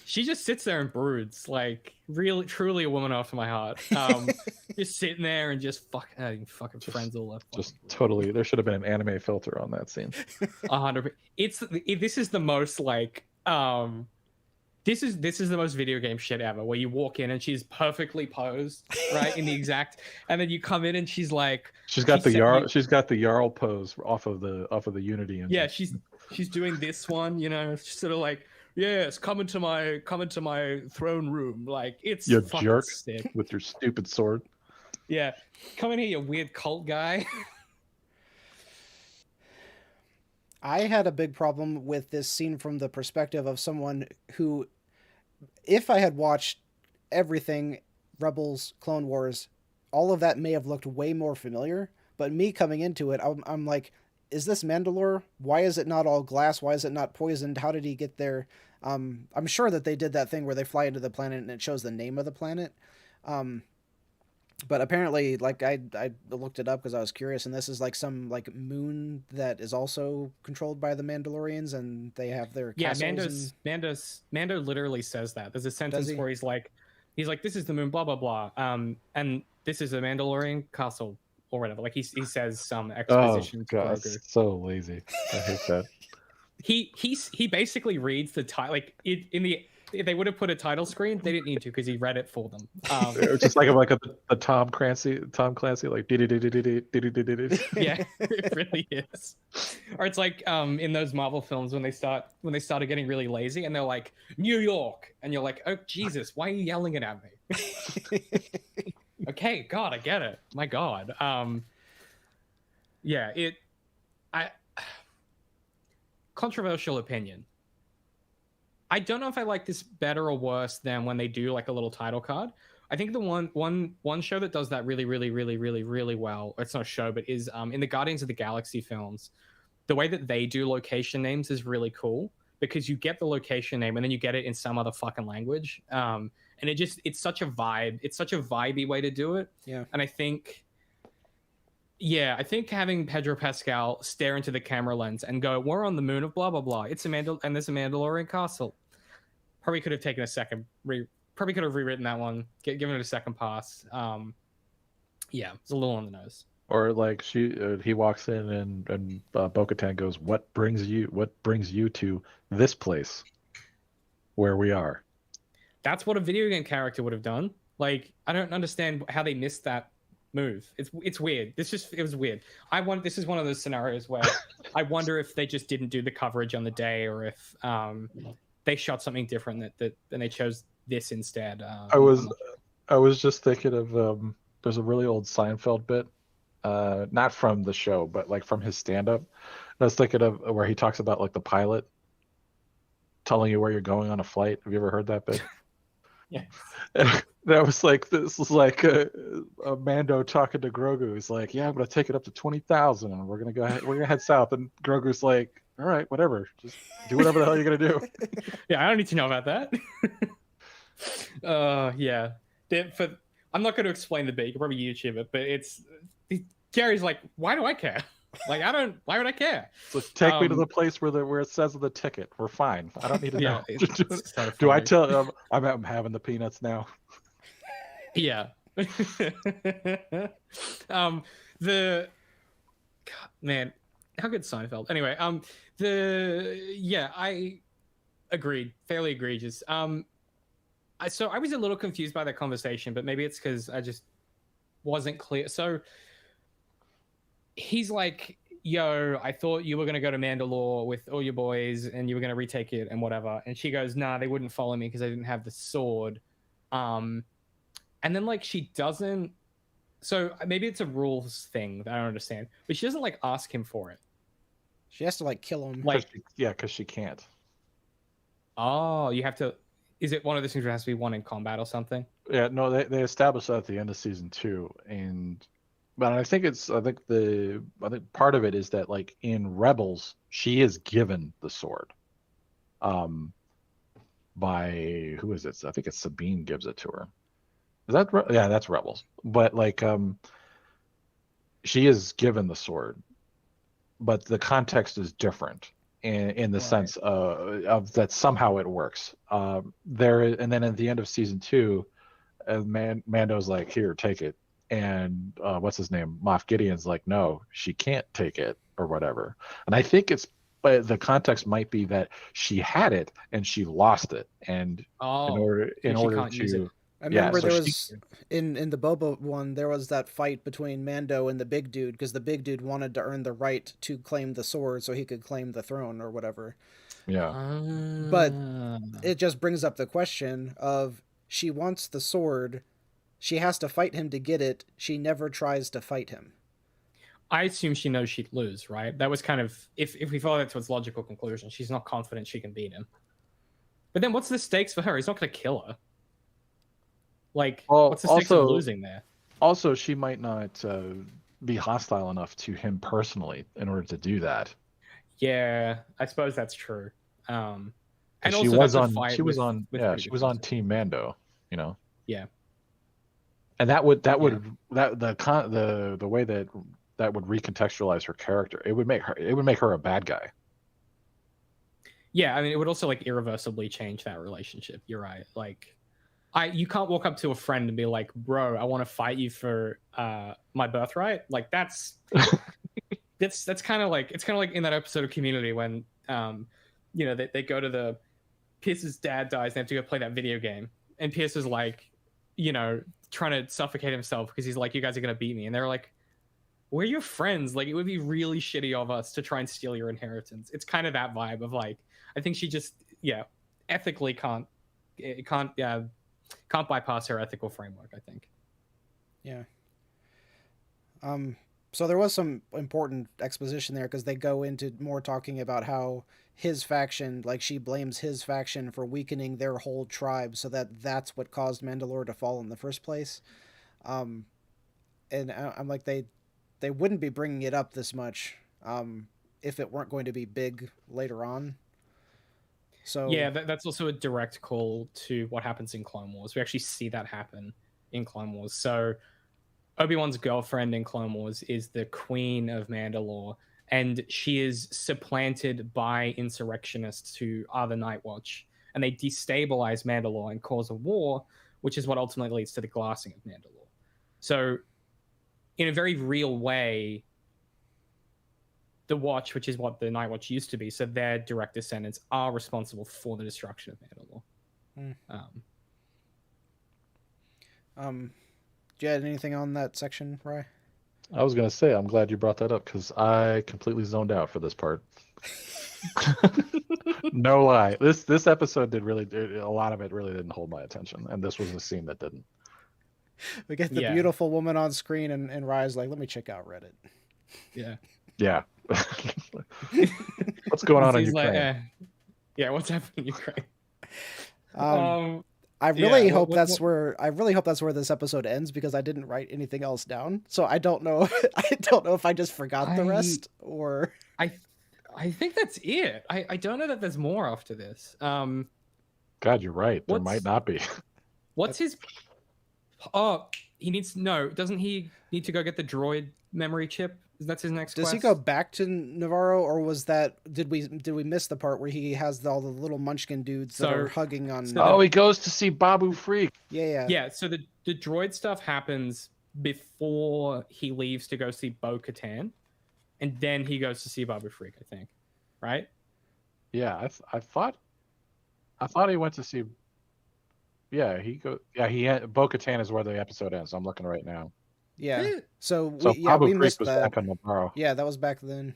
She just sits there and broods, like really, truly a woman after my heart. Just sitting there and just fucking friends all left. Just totally. There should have been an anime filter on that scene. 100. This is the most like this is the most video game shit ever, where you walk in and she's perfectly posed, right, in the exact, and then you come in and she's like, She's got the said Jarl. you- She's got the Jarl pose off of the Unity engine. yeah, she's doing this one, you know, she's sort of like, yes, come into my throne room, like it's You fucking jerk sick. with your stupid sword. Yeah, come in here, you weird cult guy. I had a big problem with this scene from the perspective of someone who, if I had watched everything, Rebels, Clone Wars, all of that may have looked way more familiar. But me coming into it, I'm like, is this Mandalore? Why is it not all glass? Why is it not poisoned? How did he get there? I'm sure that they did that thing where they fly into the planet and it shows the name of the planet. But apparently, like I looked it up because I was curious, and this is like some like moon that is also controlled by the Mandalorians, and they have their castles. Mando literally says that. There's a sentence he? where he's like, this is the moon, blah blah blah, and this is a Mandalorian castle or whatever. Like he says some Oh exposition to god, Grogu. so lazy. I hate that. He basically reads the title, like if they would have put a title screen, they didn't need to because he read it for them. It was just like a Tom Clancy like Yeah, it really is. Or it's like in those Marvel films when they started getting really lazy and they're like, New York, and you're like, oh Jesus, why are you yelling it at me? Okay, God, I get it. My God. Yeah, controversial opinion. I don't know if I like this better or worse than when they do like a little title card. I think the one show that does that really, really, really, really, really well, it's not a show, but is in the Guardians of the Galaxy films, the way that they do location names is really cool because you get the location name and then you get it in some other fucking language. And it's such a vibe. It's such a vibey way to do it. Yeah. And I think having Pedro Pascal stare into the camera lens and go, we're on the moon of blah, blah, blah. It's and there's a Mandalorian castle. Probably could have taken a second, probably could have rewritten that one, given it a second pass. Yeah, it's a little on the nose. Or like he walks in and Bo-Katan goes, what brings you to this place where we are? That's what a video game character would have done. Like, I don't understand how they missed that move. It's weird. It was weird. This is one of those scenarios where I wonder if they just didn't do the coverage on the day, or if they shot something different that they chose this instead. I was just thinking of there's a really old Seinfeld bit, not from the show, but like from his stand-up. I was thinking of where he talks about like the pilot telling you where you're going on a flight. Have you ever heard that bit? Yeah. That was like, this is like a Mando talking to Grogu. He's like, yeah, I'm gonna take it up to 20,000 and we're gonna head south. And Grogu's like, all right, whatever, just do whatever the hell you're gonna do. Yeah, I don't need to know about that. Yeah. I'm not going to explain the bit. You can probably YouTube it, but Gary's like, why do I care? Like, why would I care? So take me to the place where it says on the ticket. We're fine. I don't need to know. Do I tell I'm having the peanuts now? Yeah. God, man, how good Seinfeld. Anyway, I agreed. Fairly egregious. So I was a little confused by that conversation, but maybe it's because I just wasn't clear. So he's like, yo, I thought you were going to go to Mandalore with all your boys and you were going to retake it and whatever. And she goes, nah, they wouldn't follow me because I didn't have the sword. And then like she doesn't. So maybe it's a rules thing that I don't understand, but she doesn't like ask him for it. She has to like kill him. Like, because she can't. Oh, you have to. is it one of those things where it has to be won in combat or something? Yeah, no, they established that at the end of season 2, but I think part of it is that like in Rebels, she is given the sword, by who is it? I think it's Sabine gives it to her. Is that yeah? That's Rebels, but like she is given the sword, but the context is different in the sense of that somehow it works. And then at the end of season 2, Mando's like, here, take it, and what's his name, Moff Gideon's like, no, she can't take it or whatever. And I think but the context might be that she had it and she lost it, and in order to I remember there was in the Boba one, there was that fight between Mando and the big dude, because the big dude wanted to earn the right to claim the sword so he could claim the throne or whatever. Yeah. But it just brings up the question of, she wants the sword, she has to fight him to get it, she never tries to fight him. I assume she knows she'd lose, right? That was kind of, if we follow that to its logical conclusion, she's not confident she can beat him. But then what's the stakes for her? He's not going to kill her. Like, what's the stakes of losing there? Also, she might not be hostile enough to him personally in order to do that. Yeah, I suppose that's true. And she was on Team Mando, you know. Yeah. And the way that would recontextualize her character. It would make her a bad guy. Yeah, I mean, it would also like irreversibly change that relationship. You're right. Like, you can't walk up to a friend and be like, bro, I want to fight you for my birthright. Like, that's kind of like, it's kind of like in that episode of Community when you know, they go to Pierce's dad dies, they have to go play that video game, and Pierce is like, you know, trying to suffocate himself because he's like, you guys are gonna beat me, and they're like, we're your friends, like it would be really shitty of us to try and steal your inheritance. It's kind of that vibe of like, I think she just ethically can't bypass her ethical framework, I think. Yeah. So there was some important exposition there, because they go into more talking about how his faction, like she blames his faction for weakening their whole tribe, so that's what caused Mandalore to fall in the first place. And I'm like, they wouldn't be bringing it up this much if it weren't going to be big later on. So yeah, that's also a direct call to what happens in Clone Wars. We actually see that happen in Clone Wars. So Obi-Wan's girlfriend in Clone Wars is the Queen of Mandalore, and she is supplanted by insurrectionists who are the Night Watch, and they destabilize Mandalore and cause a war, which is what ultimately leads to the glassing of Mandalore. So in a very real way, the Watch, which is what the Night Watch used to be, so their direct descendants are responsible for the destruction of Mandalore. Do you have anything on that section, Rye? I was gonna say, I'm glad you brought that up, because I completely zoned out for this part. No lie, this episode a lot of it really didn't hold my attention, and this was a scene that didn't. We get the beautiful woman on screen, and Rye's like, let me check out Reddit. Yeah. What's going on in Ukraine? Like, what's happening in Ukraine? I really hope that's where this episode ends, because I didn't write anything else down. So I don't know. I don't know if I just forgot the rest, or I think that's it. I don't know that there's more after this. God, you're right. There might not be. What's his? Oh, doesn't he need to go get the droid memory chip? That's his next quest? Does he go back to Navarro, or was that, did we miss the part where he has all the little munchkin dudes that are hugging on? He goes to see Babu Frik. Yeah. So the droid stuff happens before he leaves to go see Bo-Katan, and then he goes to see Babu Frik, I think, right? Yeah, I thought he went to see. Yeah, Bo-Katan is where the episode ends. I'm looking right now. Yeah. So Babu we missed was that. back on Navarro. Yeah, that was back then.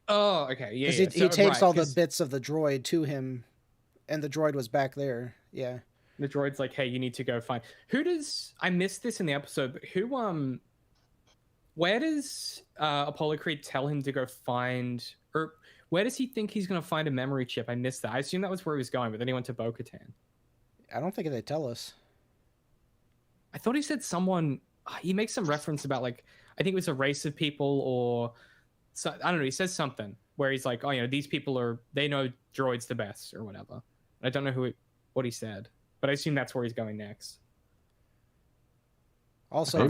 Oh, okay. Yeah. Because he takes all the bits of the droid to him, and the droid was back there. Yeah. The droid's like, hey, you need to go find. I missed this in the episode, but where does Apollo Creed tell him to go find, or where does he think he's going to find a memory chip? I missed that. I assume that was where he was going, but then he went to Bo-Katan. I don't think they tell us. I thought he said someone. He makes some reference about like I think it was a race of people or so, I don't know. He says something where he's like, oh, these people they know droids the best or whatever. I don't know what he said, but I assume that's where he's going next. Also,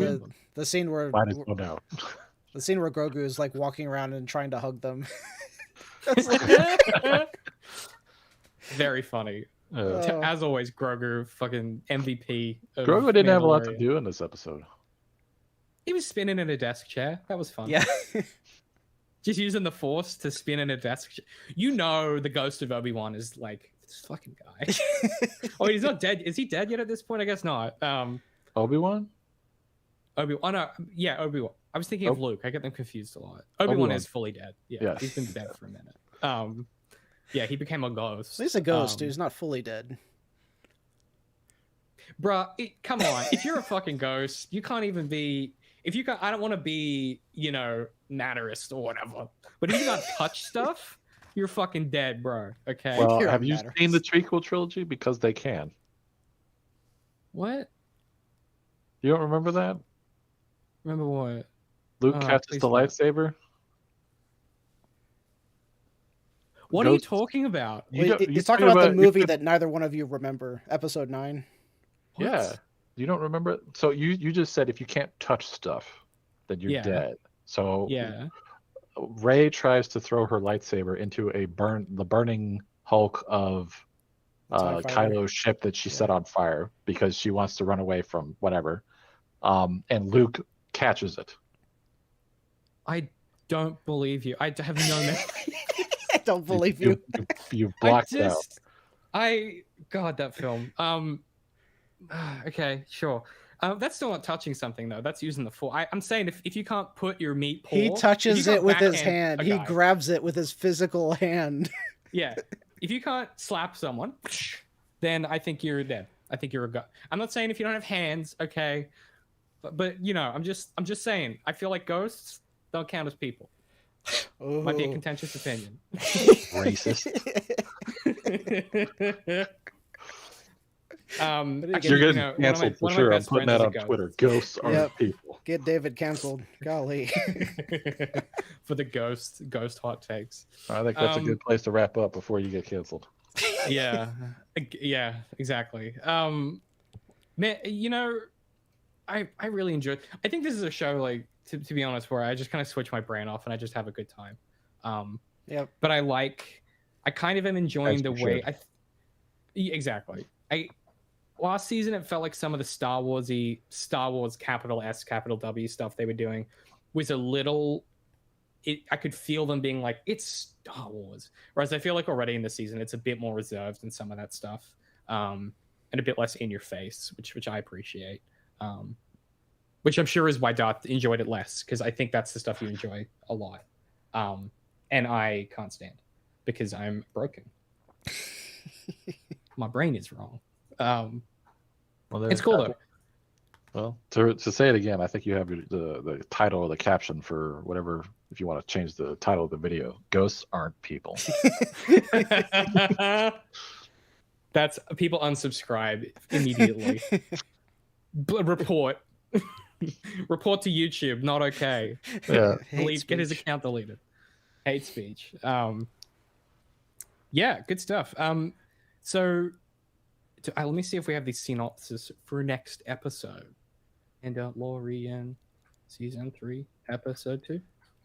the scene where the scene where Grogu is like walking around and trying to hug them. Very funny. As always, Grogu, fucking MVP. Grogu didn't have a lot to do in this episode. He was spinning in a desk chair. That was fun. Yeah. Just using the Force to spin in a desk chair. The ghost of Obi-Wan is like, this fucking guy. Oh, he's not dead. Is he dead yet at this point? I guess not. Obi-Wan? Obi-Wan. Oh, no. Yeah, Obi-Wan. I was thinking of Luke. I get them confused a lot. Obi-Wan is fully dead. Yeah, he's been dead for a minute. Yeah, he became a ghost. He's a ghost, dude. He's not fully dead. Bruh, come on. If you're a fucking ghost, you can't even be... I don't want to be, Matterist or whatever. But if you can't touch stuff, you're fucking dead, bro. Okay? Well, have you seen the prequel trilogy? Because they can. What? You don't remember that? Remember what? Luke catches the lightsaber? What are you talking about? He's talking about the movie that neither one of you remember, Episode 9. What? Yeah. You don't remember it? So you just said if you can't touch stuff, then you're dead. So Rey tries to throw her lightsaber into the burning hulk of Kylo's ship that she set on fire because she wants to run away from whatever. And Luke catches it. I don't believe you. I have no memory. I don't believe you. You blocked out. God, that film. Okay, sure. That's still not touching something though. That's using the Force. I'm saying if you can't put your meat paw, he touches it with his hand. He grabs it with his physical hand. Yeah. If you can't slap someone, then I think you're dead. I think you're a guy. I'm not saying if you don't have hands, okay, but I'm just saying. I feel like ghosts don't count as people. Ooh. Might be a contentious opinion. Racist. You're getting canceled for sure. I'm putting that on Twitter. Ghosts aren't people. Get David canceled. Golly. For the ghost hot takes. I think that's a good place to wrap up before you get canceled. Yeah, exactly. Man, I really enjoyed. I think this is a show like to be honest, where I just kind of switch my brain off and I just have a good time. But I kind of am enjoying the way exactly. Last season, it felt like some of the Star Wars capital S, capital W stuff they were doing was a little... I could feel them being like, it's Star Wars. Whereas I feel like already in the season, it's a bit more reserved in some of that stuff. And a bit less in your face, which I appreciate. Which I'm sure is why Darth enjoyed it less, because I think that's the stuff you enjoy a lot. And I can't stand because I'm broken. My brain is wrong. It's cool though. Well, to say it again, I think you have the title or the caption for whatever, if you want to change the title of the video. Ghosts aren't people. That's people unsubscribe immediately. Report. Report to YouTube. Not okay. Yeah. Get his account deleted. Hate speech. Yeah, good stuff. So let me see if we have the synopsis for next episode. Mandalorian Season 3, Episode 2.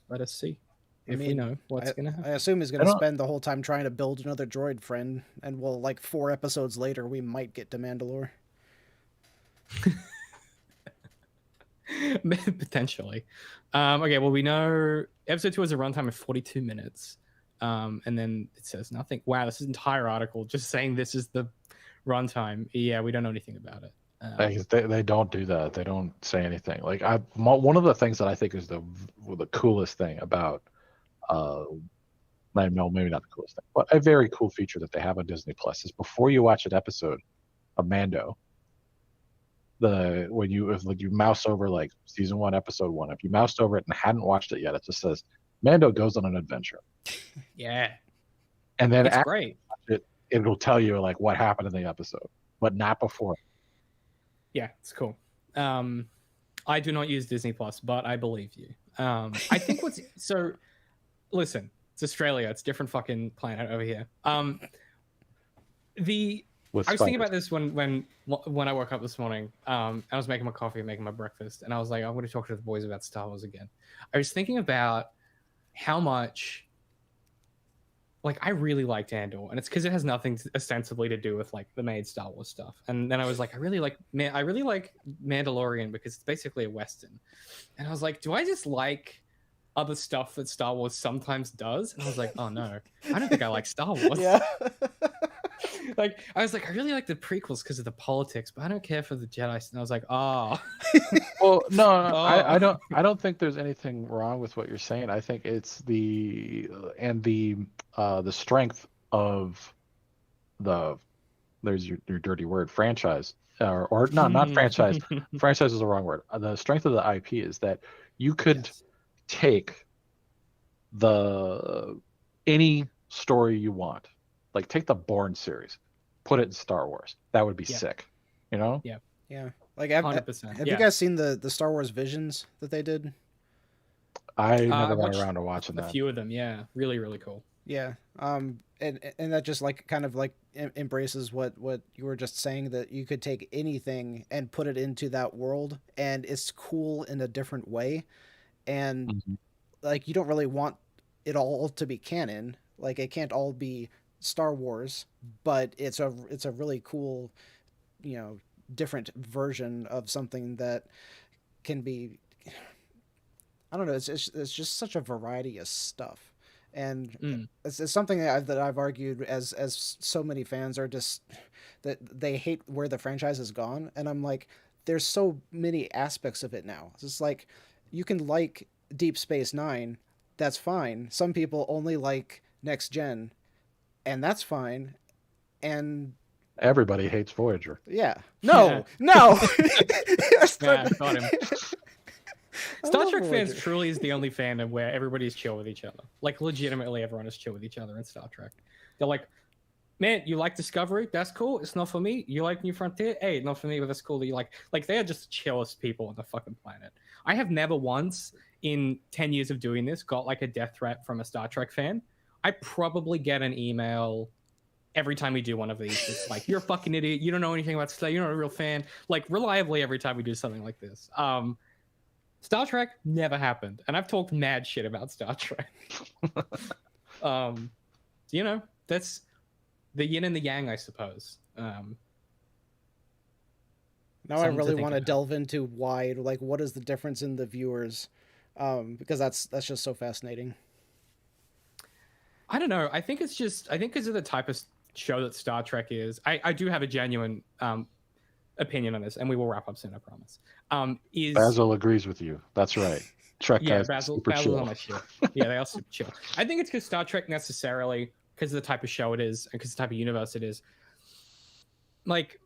Let us see if we know what's going to happen. I assume he's going to spend the whole time trying to build another droid friend, and 4 episodes later, we might get to Mandalore. Potentially. Okay, well, we know Episode 2 has a runtime of 42 minutes. And then it says nothing. Wow, this is an entire article just saying this is the runtime. Yeah, we don't know anything about it. They don't do that. They don't say anything. One of the things that I think is the coolest thing about maybe not the coolest thing, but a very cool feature that they have on Disney Plus is before you watch an episode of Mando, when you mouse over season 1, episode 1, if you moused over it and hadn't watched it yet, it just says Mando goes on an adventure. Yeah. And then it's great. It'll tell you what happened in the episode. but not before. Yeah, it's cool. I do not use Disney Plus, but I believe you. I think listen, it's Australia. It's a different fucking planet over here. I was thinking about this when I woke up this morning. I was making my coffee, making my breakfast, and I was like, I'm going to talk to the boys about Star Wars again. I was thinking about how much, like, I really liked Andor, and it's because it has nothing ostensibly to do with like the main Star Wars stuff. And then I was like, I really like Mandalorian because it's basically a Western. And I was like, do I just like other stuff that Star Wars sometimes does? And I was like, oh no, I don't think I like Star Wars. Yeah. Like, I was like, I really like the prequels because of the politics, but I don't care for the Jedi. And I was like, oh. Well, no, I don't think there's anything wrong with what you're saying. I think it's the strength of there's your dirty word, franchise, or not franchise. Franchise is the wrong word. The strength of the IP is that you could take any story you want. Like, take the Bourne series, put it in Star Wars. That would be sick, you know? Yeah. Yeah. Like, have you guys seen the Star Wars Visions that they did? I never got around to watching that. A few of them, yeah. Really, really cool. Yeah. And that just like kind of like embraces what you were just saying, that you could take anything and put it into that world, and it's cool in a different way. And like, you don't really want it all to be canon. Like, it can't all be Star Wars, but it's a really cool, you know, different version of something that can be, I don't know, it's just such a variety of stuff. And it's something that I've argued as so many fans are just that they hate where the franchise has gone, and I'm like, there's so many aspects of it now. It's just like, you can like Deep Space Nine, that's fine. Some people only like Next Gen, and that's fine. And everybody hates Voyager. Yeah. No. Yeah, got him. Star Trek fans truly is the only fandom where everybody's chill with each other. Like, legitimately, everyone is chill with each other in Star Trek. They're like, man, you like Discovery? That's cool. It's not for me. You like New Frontier? Hey, not for me, but that's cool that you like. Like, they are just the chillest people on the fucking planet. I have never once in 10 years of doing this got like a death threat from a Star Trek fan. I probably get an email every time we do one of these. It's like, you're a fucking idiot. You don't know anything about Star. You're not a real fan. Like, reliably every time we do something like this. Star Trek never happened, and I've talked mad shit about Star Trek. You know, that's the yin and the yang, I suppose. Now I really want to delve into why, like, what is the difference in the viewers? Because that's just so fascinating. I don't know. I think because of the type of show that Star Trek is, I do have a genuine opinion on this, and we will wrap up soon, I promise. Basil agrees with you. That's right. Trek guys, Basil's on my show. Yeah, they are super chill. I think it's because Star Trek, necessarily because of the type of show it is and because the type of universe it is. Like,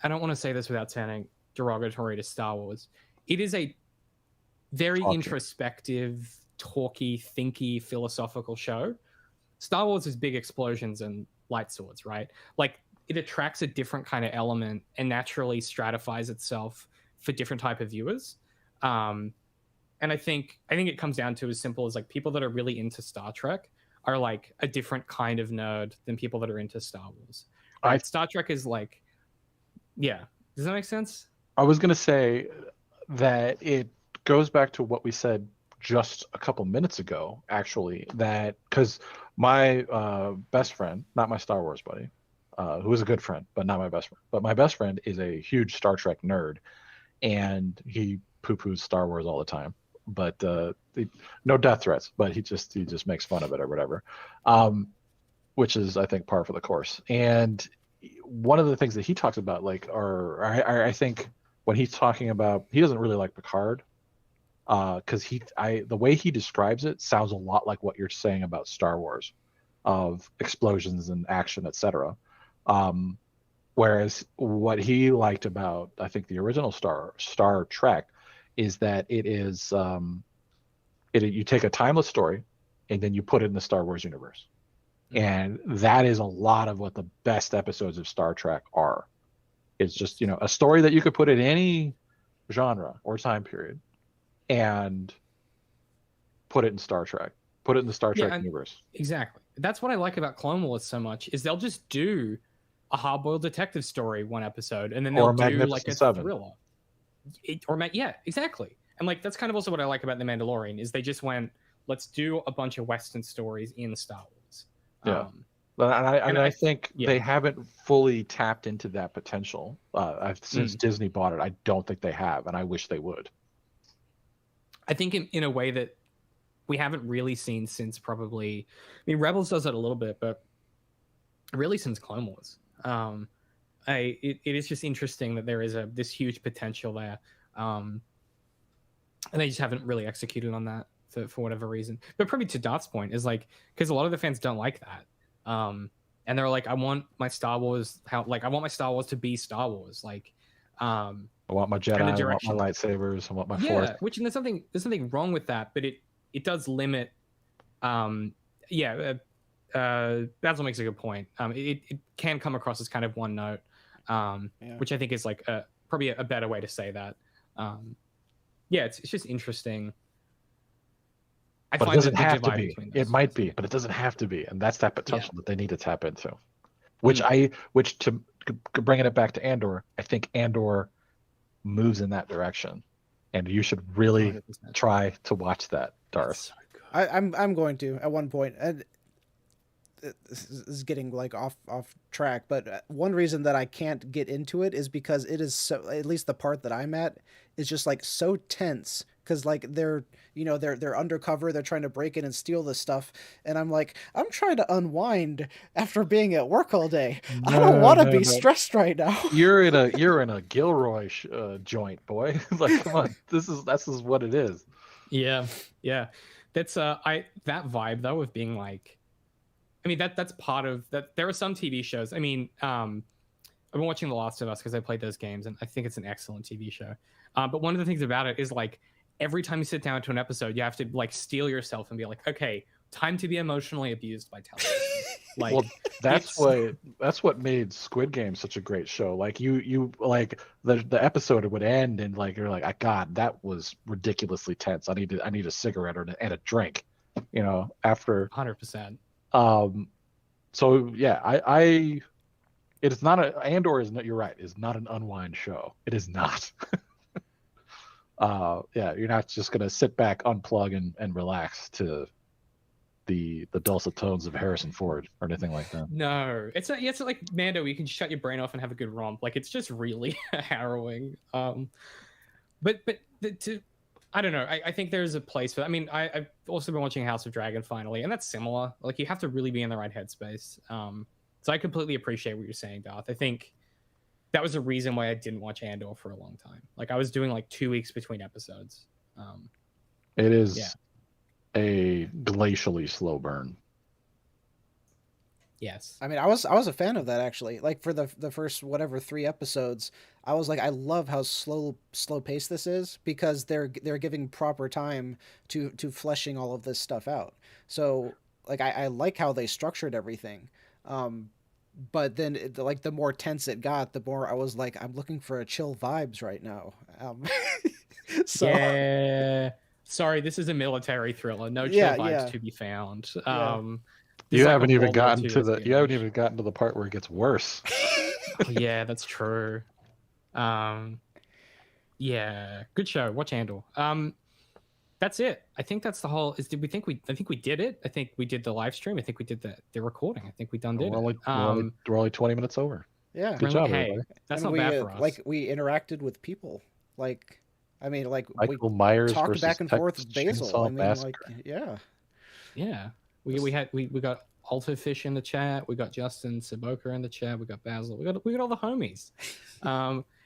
I don't want to say this without sounding derogatory to Star Wars. It is a very introspective, talky, thinky, philosophical show. Star Wars is big explosions and light swords, right? Like, it attracts a different kind of element and naturally stratifies itself for different type of viewers. And I think it comes down to as simple as, like, people that are really into Star Trek are like a different kind of nerd than people that are into Star Wars. Right? Star Trek is like, yeah. Does that make sense? I was going to say that it goes back to what we said just a couple minutes ago, actually, that because my best friend, not my Star Wars buddy, who is a good friend, but not my best friend, but my best friend is a huge Star Trek nerd, and he poo-poos Star Wars all the time. But no death threats, but he just makes fun of it or whatever, which is, I think, par for the course. And one of the things that he talks about, like, I think when he's talking about, he doesn't really like Picard, because the way he describes it sounds a lot like what you're saying about Star Wars, of explosions and action, etc. Whereas what he liked about, I think, the original Star Trek is that it is you take a timeless story and then you put it in the Star Wars universe. And that is a lot of what the best episodes of Star Trek are. It's just, a story that you could put in any genre or time period and put it in Star Trek, put it in the Star Trek universe. Exactly. That's what I like about Clone Wars so much, is they'll just do a hard-boiled detective story one episode, and then they'll do like a thriller. Yeah, exactly. And like that's kind of also what I like about The Mandalorian, is they just went, let's do a bunch of Western stories in Star Wars. Yeah. I think they haven't fully tapped into that potential since Disney bought it. I don't think they have, and I wish they would. I think in a way that we haven't really seen since probably, Rebels does it a little bit, but really since Clone Wars. It is just interesting that there is this huge potential there, and they just haven't really executed on that for whatever reason. But probably to Darth's point is like, because a lot of the fans don't like that, and they're like, I want my Star Wars I want my Star Wars to be Star Wars, like. I want my Jedi, I want my lightsabers, I want my Force. Which, and there's something wrong with that, but it does limit. Basil makes a good point. It can come across as kind of one note, which I think is like probably a better way to say that. It's just interesting. But it doesn't have to be. It might be, but it doesn't have to be, and that's that potential that they need to tap into. Which to bringing it back to Andor, I think Andor moves in that direction, and you should really 100%. Try to watch that, Darth. So I'm going to at one point, and this is getting like off track, but one reason that I can't get into it is because it is so, at least the part that I'm at is just like so tense, because like they're undercover, they're trying to break in and steal this stuff, and I'm like, I'm trying to unwind after being at work all day. I don't want to be stressed right now. You're in a Gilroy joint, boy. Like, come on, this is what it is. Yeah. That's that vibe though of being like, that's part of that. There are some TV shows. I've been watching The Last of Us because I played those games, and I think it's an excellent TV show. But one of the things about it is like every time you sit down to an episode, you have to like steel yourself and be like, okay, time to be emotionally abused by television. Like, well, that's what made Squid Game such a great show. Like you like the episode would end and like you're like, God, that was ridiculously tense. I need a cigarette and a drink, after 100%. So yeah, I it is not Andor is not, you're right, is not an unwind show. It is not. You're not just gonna sit back, unplug and relax to the dulcet tones of Harrison Ford or anything like that. No, it's like Mando, you can shut your brain off and have a good romp. Like, it's just really harrowing. But I don't know. I think there's a place for that. I've also been watching House of Dragon finally, and that's similar. Like, you have to really be in the right headspace. So I completely appreciate what you're saying, Darth. I think that was the reason why I didn't watch Andor for a long time. Like, I was doing like 2 weeks between episodes. It is a glacially slow burn. Yes. I was a fan of that, actually. Like, for the first 3 episodes, I was like, I love how slow paced this is, because they're giving proper time to fleshing all of this stuff out. So like I like how they structured everything. But then the more tense it got, the more I was like, I'm looking for a chill vibes right now. So yeah. Sorry, this is a military thriller. No chill vibes to be found. You haven't even gotten to the part where it gets worse. Yeah, that's true. Yeah, good show. Watch Andor. That's it. I think that's the whole. I think we did it. I think we did the live stream. I think we did the recording. I think we did it. We're only 20 minutes over. Yeah. Good job, hey, everybody. That's not bad for us. Like, we interacted with people. Like, Michael Myers talked versus back and forth with Basil. Yeah. We got Alto Fish in the chat. We got Justin Saboka in the chat. We got Basil. We got all the homies.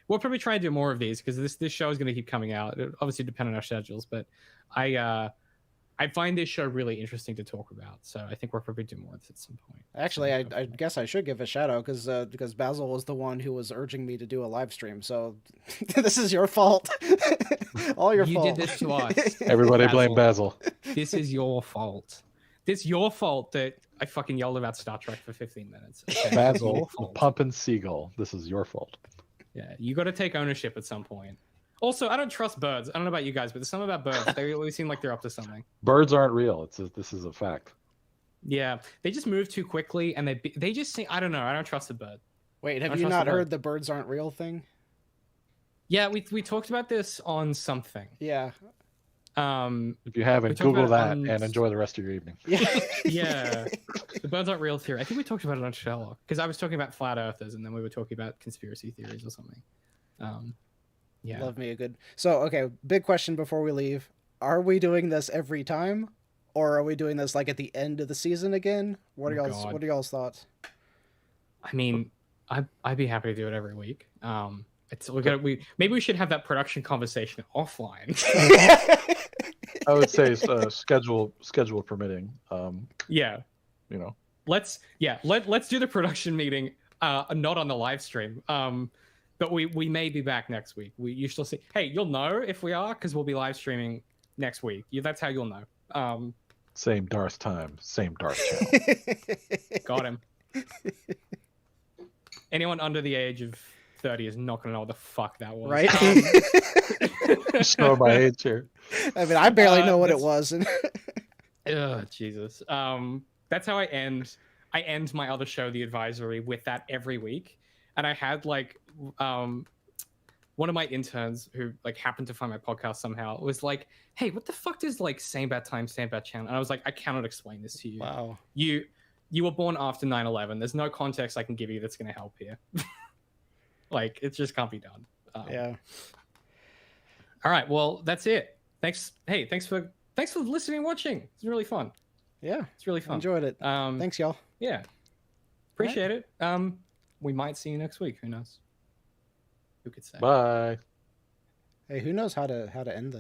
We'll probably try and do more of these, because this show is going to keep coming out. It obviously depend on our schedules, but I find this show really interesting to talk about. So I think we'll probably do more of it at some point. Actually, I guess I should give a shout out, because Basil was the one who was urging me to do a live stream. So this is your fault. All your fault. You did this to us. Everybody blame Basil. This is your fault. It's your fault that I fucking yelled about Star Trek for 15 minutes. Okay? Basil, Pump and Seagull. This is your fault. Yeah, you got to take ownership at some point. Also, I don't trust birds. I don't know about you guys, but there's something about birds. They always seem like they're up to something. Birds aren't real. This is a fact. Yeah, they just move too quickly, and they just seem. I don't know. I don't trust a bird. Wait, have you not heard the birds aren't real thing? Yeah, we talked about this on something. Yeah. If you haven't, Google that and enjoy the rest of your evening. Yeah. Yeah. The birds aren't real theory. I think we talked about it on Sherlock because I was talking about flat earthers and then we were talking about conspiracy theories or something. Yeah. Love me a good. So, okay, big question before we leave. Are we doing this every time or are we doing this like at the end of the season again? What are y'all's thoughts? I mean, I'd be happy to do it every week. Maybe we should have that production conversation offline. I would say schedule permitting. Yeah. You know. Let's do the production meeting not on the live stream. But we may be back next week. You shall see. Hey, you'll know if we are because we'll be live streaming next week. That's how you'll know. Same Darth time, same Darth channel. Got him. Anyone under the age of 30 is not gonna know what the fuck that was. Right? Just know my age here. I mean, I barely know what it was. Jesus. That's how I end my other show, The Advisory, with that every week. And I had like one of my interns who like happened to find my podcast somehow was like, hey, what the fuck does like same bad time, same bad channel? And I was like, I cannot explain this to you. Wow. You were born after 9/11. There's no context I can give you that's going to help here. Like, it just can't be done. Yeah. All right. Well, that's it. Thanks. Hey, thanks for listening and watching. It's really fun. Yeah. It's really fun. Enjoyed it. Thanks, y'all. Yeah. Appreciate it. We might see you next week. Who knows? Who could say? Bye. Hey, who knows how to end this?